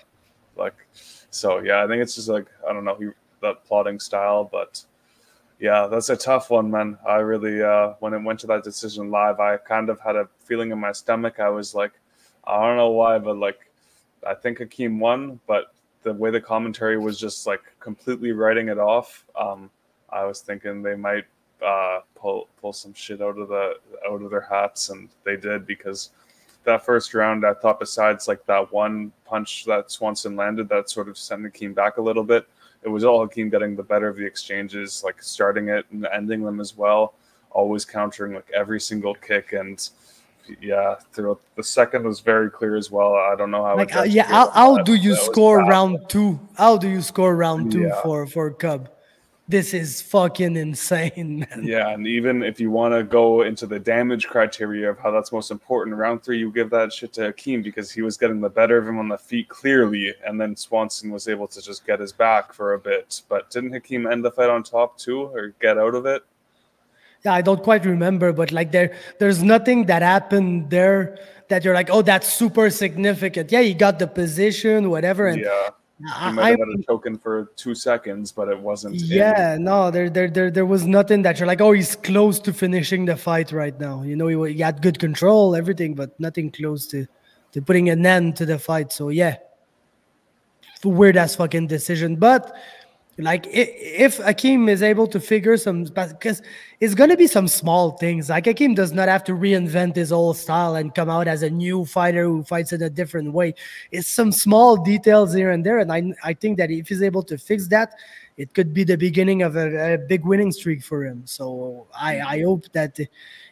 Like, so yeah, I think it's just like, I don't know, that plotting style, but yeah, that's a tough one, man. I really, when it went to that decision live, I kind of had a feeling in my stomach. I was like, I don't know why, but like, I think Hakeem won, but the way the commentary was just like completely writing it off, I was thinking they might pull some shit out of their hats, and they did, because that first round, I thought, besides like that one punch that Swanson landed that sort of sent Hakeem back a little bit, it was all Hakeem getting the better of the exchanges, like starting it and ending them as well, always countering like every single kick. And yeah, throughout the second was very clear as well. I don't know how. Like, how do you score round 2? How do you score round 2 for Cub? This is fucking insane, man. Yeah, and even if you want to go into the damage criteria of how that's most important, round 3, you give that shit to Hakeem, because he was getting the better of him on the feet clearly, and then Swanson was able to just get his back for a bit. But didn't Hakeem end the fight on top too, or get out of it? Yeah, I don't quite remember, but like there's nothing that happened there that you're like, oh, that's super significant. Yeah, he got the position, whatever, and yeah. He might have had a token for 2 seconds, but it wasn't. Yeah, no, there was nothing that you're like, oh, he's close to finishing the fight right now. You know, he had good control, everything, but nothing close to putting an end to the fight. So yeah, weird ass fucking decision. But like, if Hakeem is able to figure some, because it's gonna be some small things. Like, Hakeem does not have to reinvent his whole style and come out as a new fighter who fights in a different way. It's some small details here and there, and I think that if he's able to fix that, it could be the beginning of a big winning streak for him. So I hope that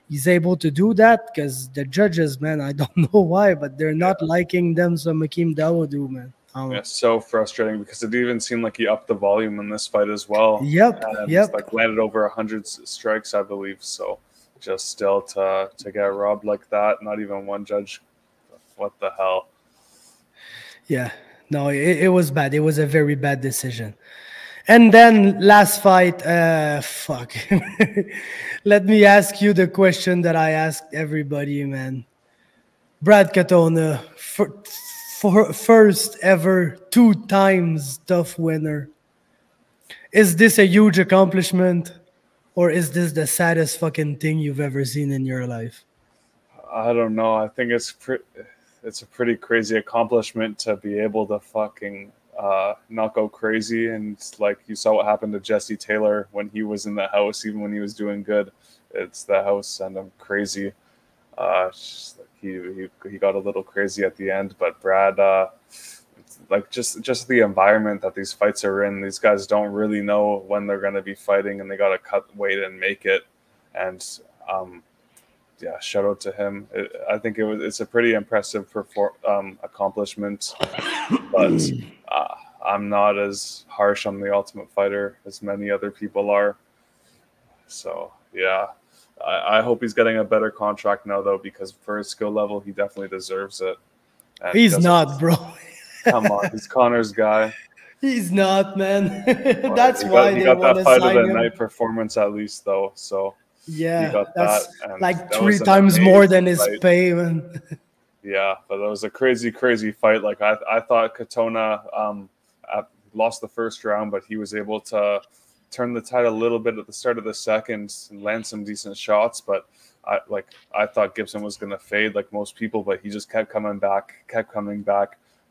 he's able to do that, because the judges, man, I don't know why, but they're not liking them some Hakeem Dawodu, man. Yeah, so frustrating, because it even seemed like he upped the volume in this fight as well. Yep. Like landed over 100 strikes, I believe. So just still to get robbed like that, not even one judge what the hell? Yeah. No, it was bad. It was a very bad decision. And then last fight, fuck. Let me ask you the question that I asked everybody, man. Brad Katona, for first ever 2 times tough winner. Is this a huge accomplishment, or is this the saddest fucking thing you've ever seen in your life? I don't know. I think it's a pretty crazy accomplishment to be able to fucking not go crazy. And like you saw what happened to Jesse Taylor when he was in the house, even when he was doing good. It's the house sent him crazy. He got a little crazy at the end, but Brad, like just the environment that these fights are in, these guys don't really know when they're going to be fighting, and they got to cut weight and make it. And yeah, shout out to him. I think it's a pretty impressive accomplishment, but I'm not as harsh on the Ultimate Fighter as many other people are. So yeah, I hope he's getting a better contract now, though, because for his skill level, he definitely deserves it. And he's not, bro. Come on, he's Connor's guy. He's not, man. That's why they got want that to fight sign of the him. night performance at least, though. So yeah, he got that's that, and like that 3 times more than his fight. pay, man. Yeah, but that was a crazy fight. Like I thought Katona lost the first round, but he was able to turn the tide a little bit at the start of the second and land some decent shots. But I thought Gibson was going to fade like most people, but he just kept coming back.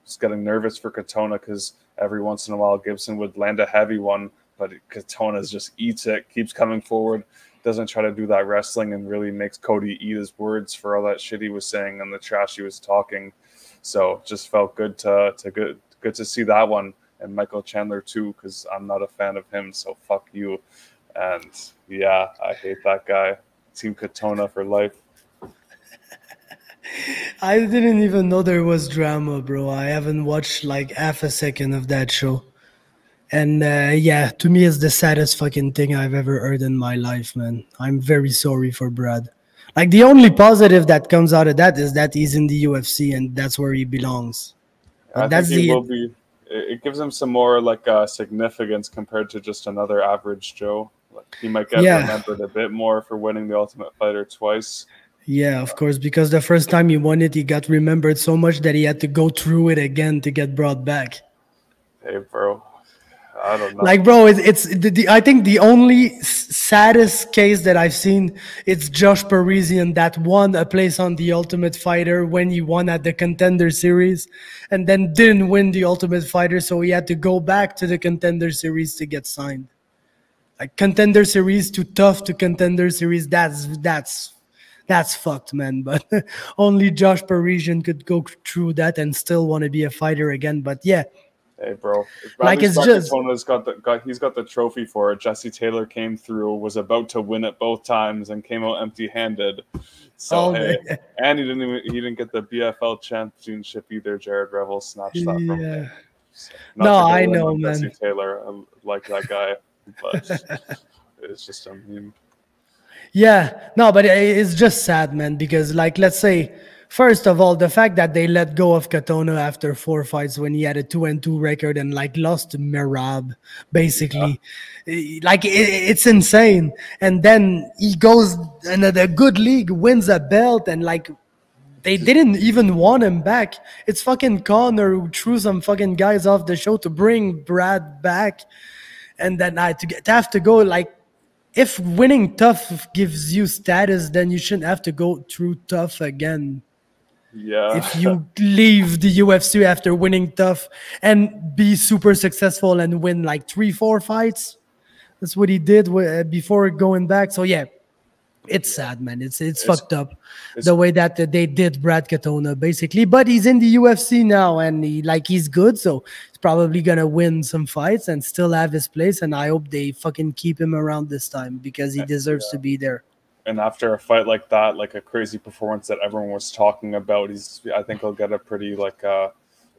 Just getting nervous for Katona because every once in a while Gibson would land a heavy one, but Katona just eats it, keeps coming forward, doesn't try to do that wrestling, and really makes Cody eat his words for all that shit he was saying and the trash he was talking. So just felt good to see that one. And Michael Chandler too, because I'm not a fan of him, so fuck you. And yeah, I hate that guy. Team Katona for life. I didn't even know there was drama, bro. I haven't watched like half a second of that show. And yeah, to me, it's the saddest fucking thing I've ever heard in my life, man. I'm very sorry for Brad. Like, the only positive that comes out of that is that he's in the UFC and that's where he belongs. But I think he will be. It gives him some more like significance compared to just another average Joe. Like, he might get remembered a bit more for winning the Ultimate Fighter twice. Yeah, of course, because the first time he won it, he got remembered so much that he had to go through it again to get brought back. Hey, bro. I don't know. Like, bro, I think the only saddest case that I've seen, it's Josh Parisian that won a place on the Ultimate Fighter when he won at the Contender Series and then didn't win the Ultimate Fighter, so he had to go back to the Contender Series to get signed. Like, Contender Series to tough to Contender Series, that's fucked, man. But only Josh Parisian could go through that and still want to be a fighter again. But yeah. Hey, bro. Like, it's just Katona's he's got the trophy for it. Jesse Taylor came through, was about to win it both times, and came out empty-handed. So and he didn't get the BFL championship either. Jared Revel snatched that from him. So, I know, man. Jesse Taylor, I like that guy, but it's just a meme. Yeah, no, but it's just sad, man, because, like, let's say, first of all, the fact that they let go of Katona after 4 fights when he had a 2-2 record and, like, lost to Merab, basically. Yeah. Like, it's insane. And then he goes in a good league, wins a belt, and, like, they didn't even want him back. It's fucking Connor who threw some fucking guys off the show to bring Brad back. And then to have to go, like, if winning tough gives you status, then you shouldn't have to go through tough again. Yeah. If you leave the UFC after winning tough and be super successful and win like 3-4 fights, that's what he did before going back. So yeah, it's sad, man. It's fucked up the way that they did Brad Katona, basically. But he's in the UFC now, and he's good, so he's probably gonna win some fights and still have his place. And I hope they fucking keep him around this time because he deserves to be there. And after a fight like that, like a crazy performance that everyone was talking about, I think he'll get a pretty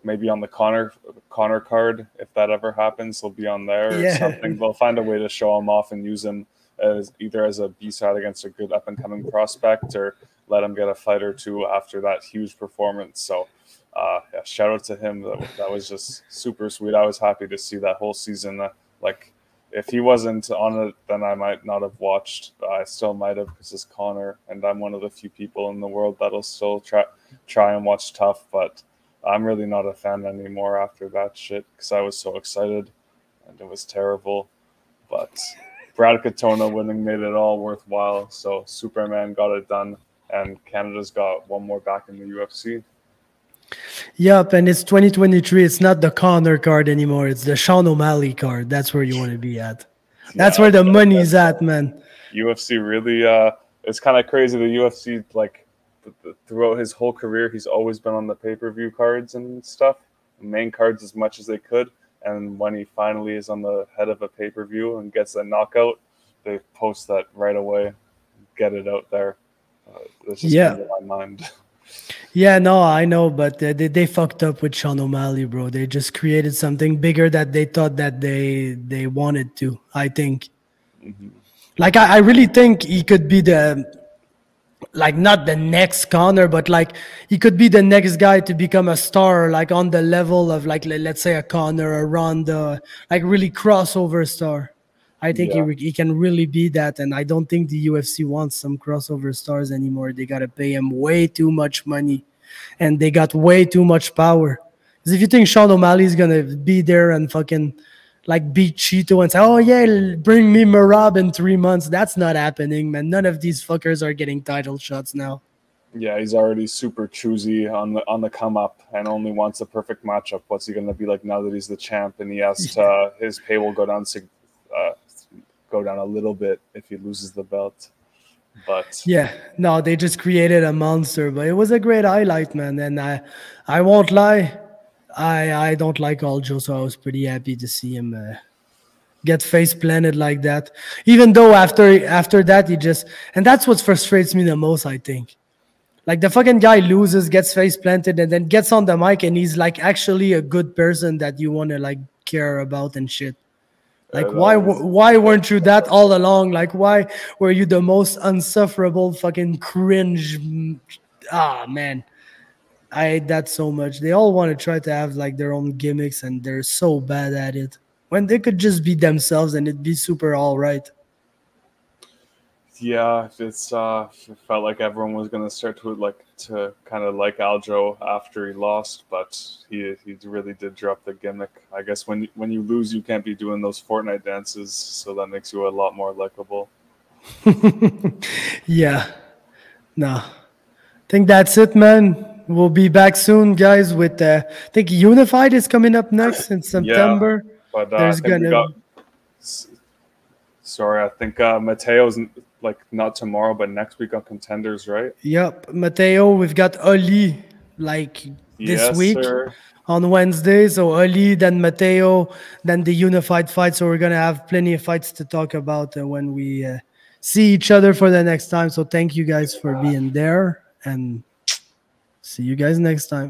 maybe on the Connor card if that ever happens. He'll be on there or something. They'll find a way to show him off and use him as either as a B-side against a good up-and-coming prospect or let him get a fight or two after that huge performance. So yeah, shout out to him. That was just super sweet. I was happy to see that whole season. Like, if he wasn't on it, then I might not have watched. I still might have, because it's Connor, and I'm one of the few people in the world that'll still try and watch Tough. But I'm really not a fan anymore after that shit, because I was so excited, and it was terrible. But Brad Katona winning made it all worthwhile. So Superman got it done, and Canada's got one more back in the UFC. Yep, and it's 2023. It's not the Connor card anymore. It's the Sean O'Malley card. That's where you want to be at. That's where the money's at, man. UFC really, it's kind of crazy. The UFC, like, throughout his whole career, he's always been on the pay-per-view cards and stuff, main cards as much as they could. And when he finally is on the head of a pay-per-view and gets a knockout, they post that right away, get it out there. It's just in my mind. Yeah, no, I know, but they fucked up with Sean O'Malley, bro. They just created something bigger that they thought that they wanted to, I think. Mm-hmm. Like, I really think he could be like, not the next Connor, but like he could be the next guy to become a star, like on the level of, like, let's say a Connor, a Ronda, like really crossover star. I think he can really be that, and I don't think the UFC wants some crossover stars anymore. They got to pay him way too much money, and they got way too much power. Because if you think Sean O'Malley's going to be there and fucking like beat Cheeto and say, oh yeah, bring me Merab in 3 months, that's not happening, man. None of these fuckers are getting title shots now. Yeah, he's already super choosy on the come up and only wants a perfect matchup. What's he going to be like now that he's the champ, and he has to, his pay will go down a little bit if he loses the belt. But yeah, no, they just created a monster, but it was a great highlight, man. And I won't lie, I don't like Aljo, so I was pretty happy to see him get face planted like that. Even though after that, he just, and that's what frustrates me the most, I think. Like, the fucking guy loses, gets face planted, and then gets on the mic, and he's like actually a good person that you want to like care about and shit. Like, why weren't you that all along? Like, why were you the most insufferable fucking cringe? Man. I hate that so much. They all want to try to have like their own gimmicks, and they're so bad at it. When they could just be themselves and it'd be super all right. Yeah, it felt like everyone was gonna start to kind of like Aljo after he lost, but he really did drop the gimmick. I guess when you lose, you can't be doing those Fortnite dances, so that makes you a lot more likable. Yeah, no, I think that's it, man. We'll be back soon, guys. With I think Unified is coming up next in September. Yeah, but there's sorry, I think Mateo's like not tomorrow, but next week on Contenders, right? Yep, Mateo. We've got Ali like this week on Wednesday. So Ali, then Mateo, then the Unified fight. So we're gonna have plenty of fights to talk about when we see each other for the next time. So thank you guys for being there, and see you guys next time.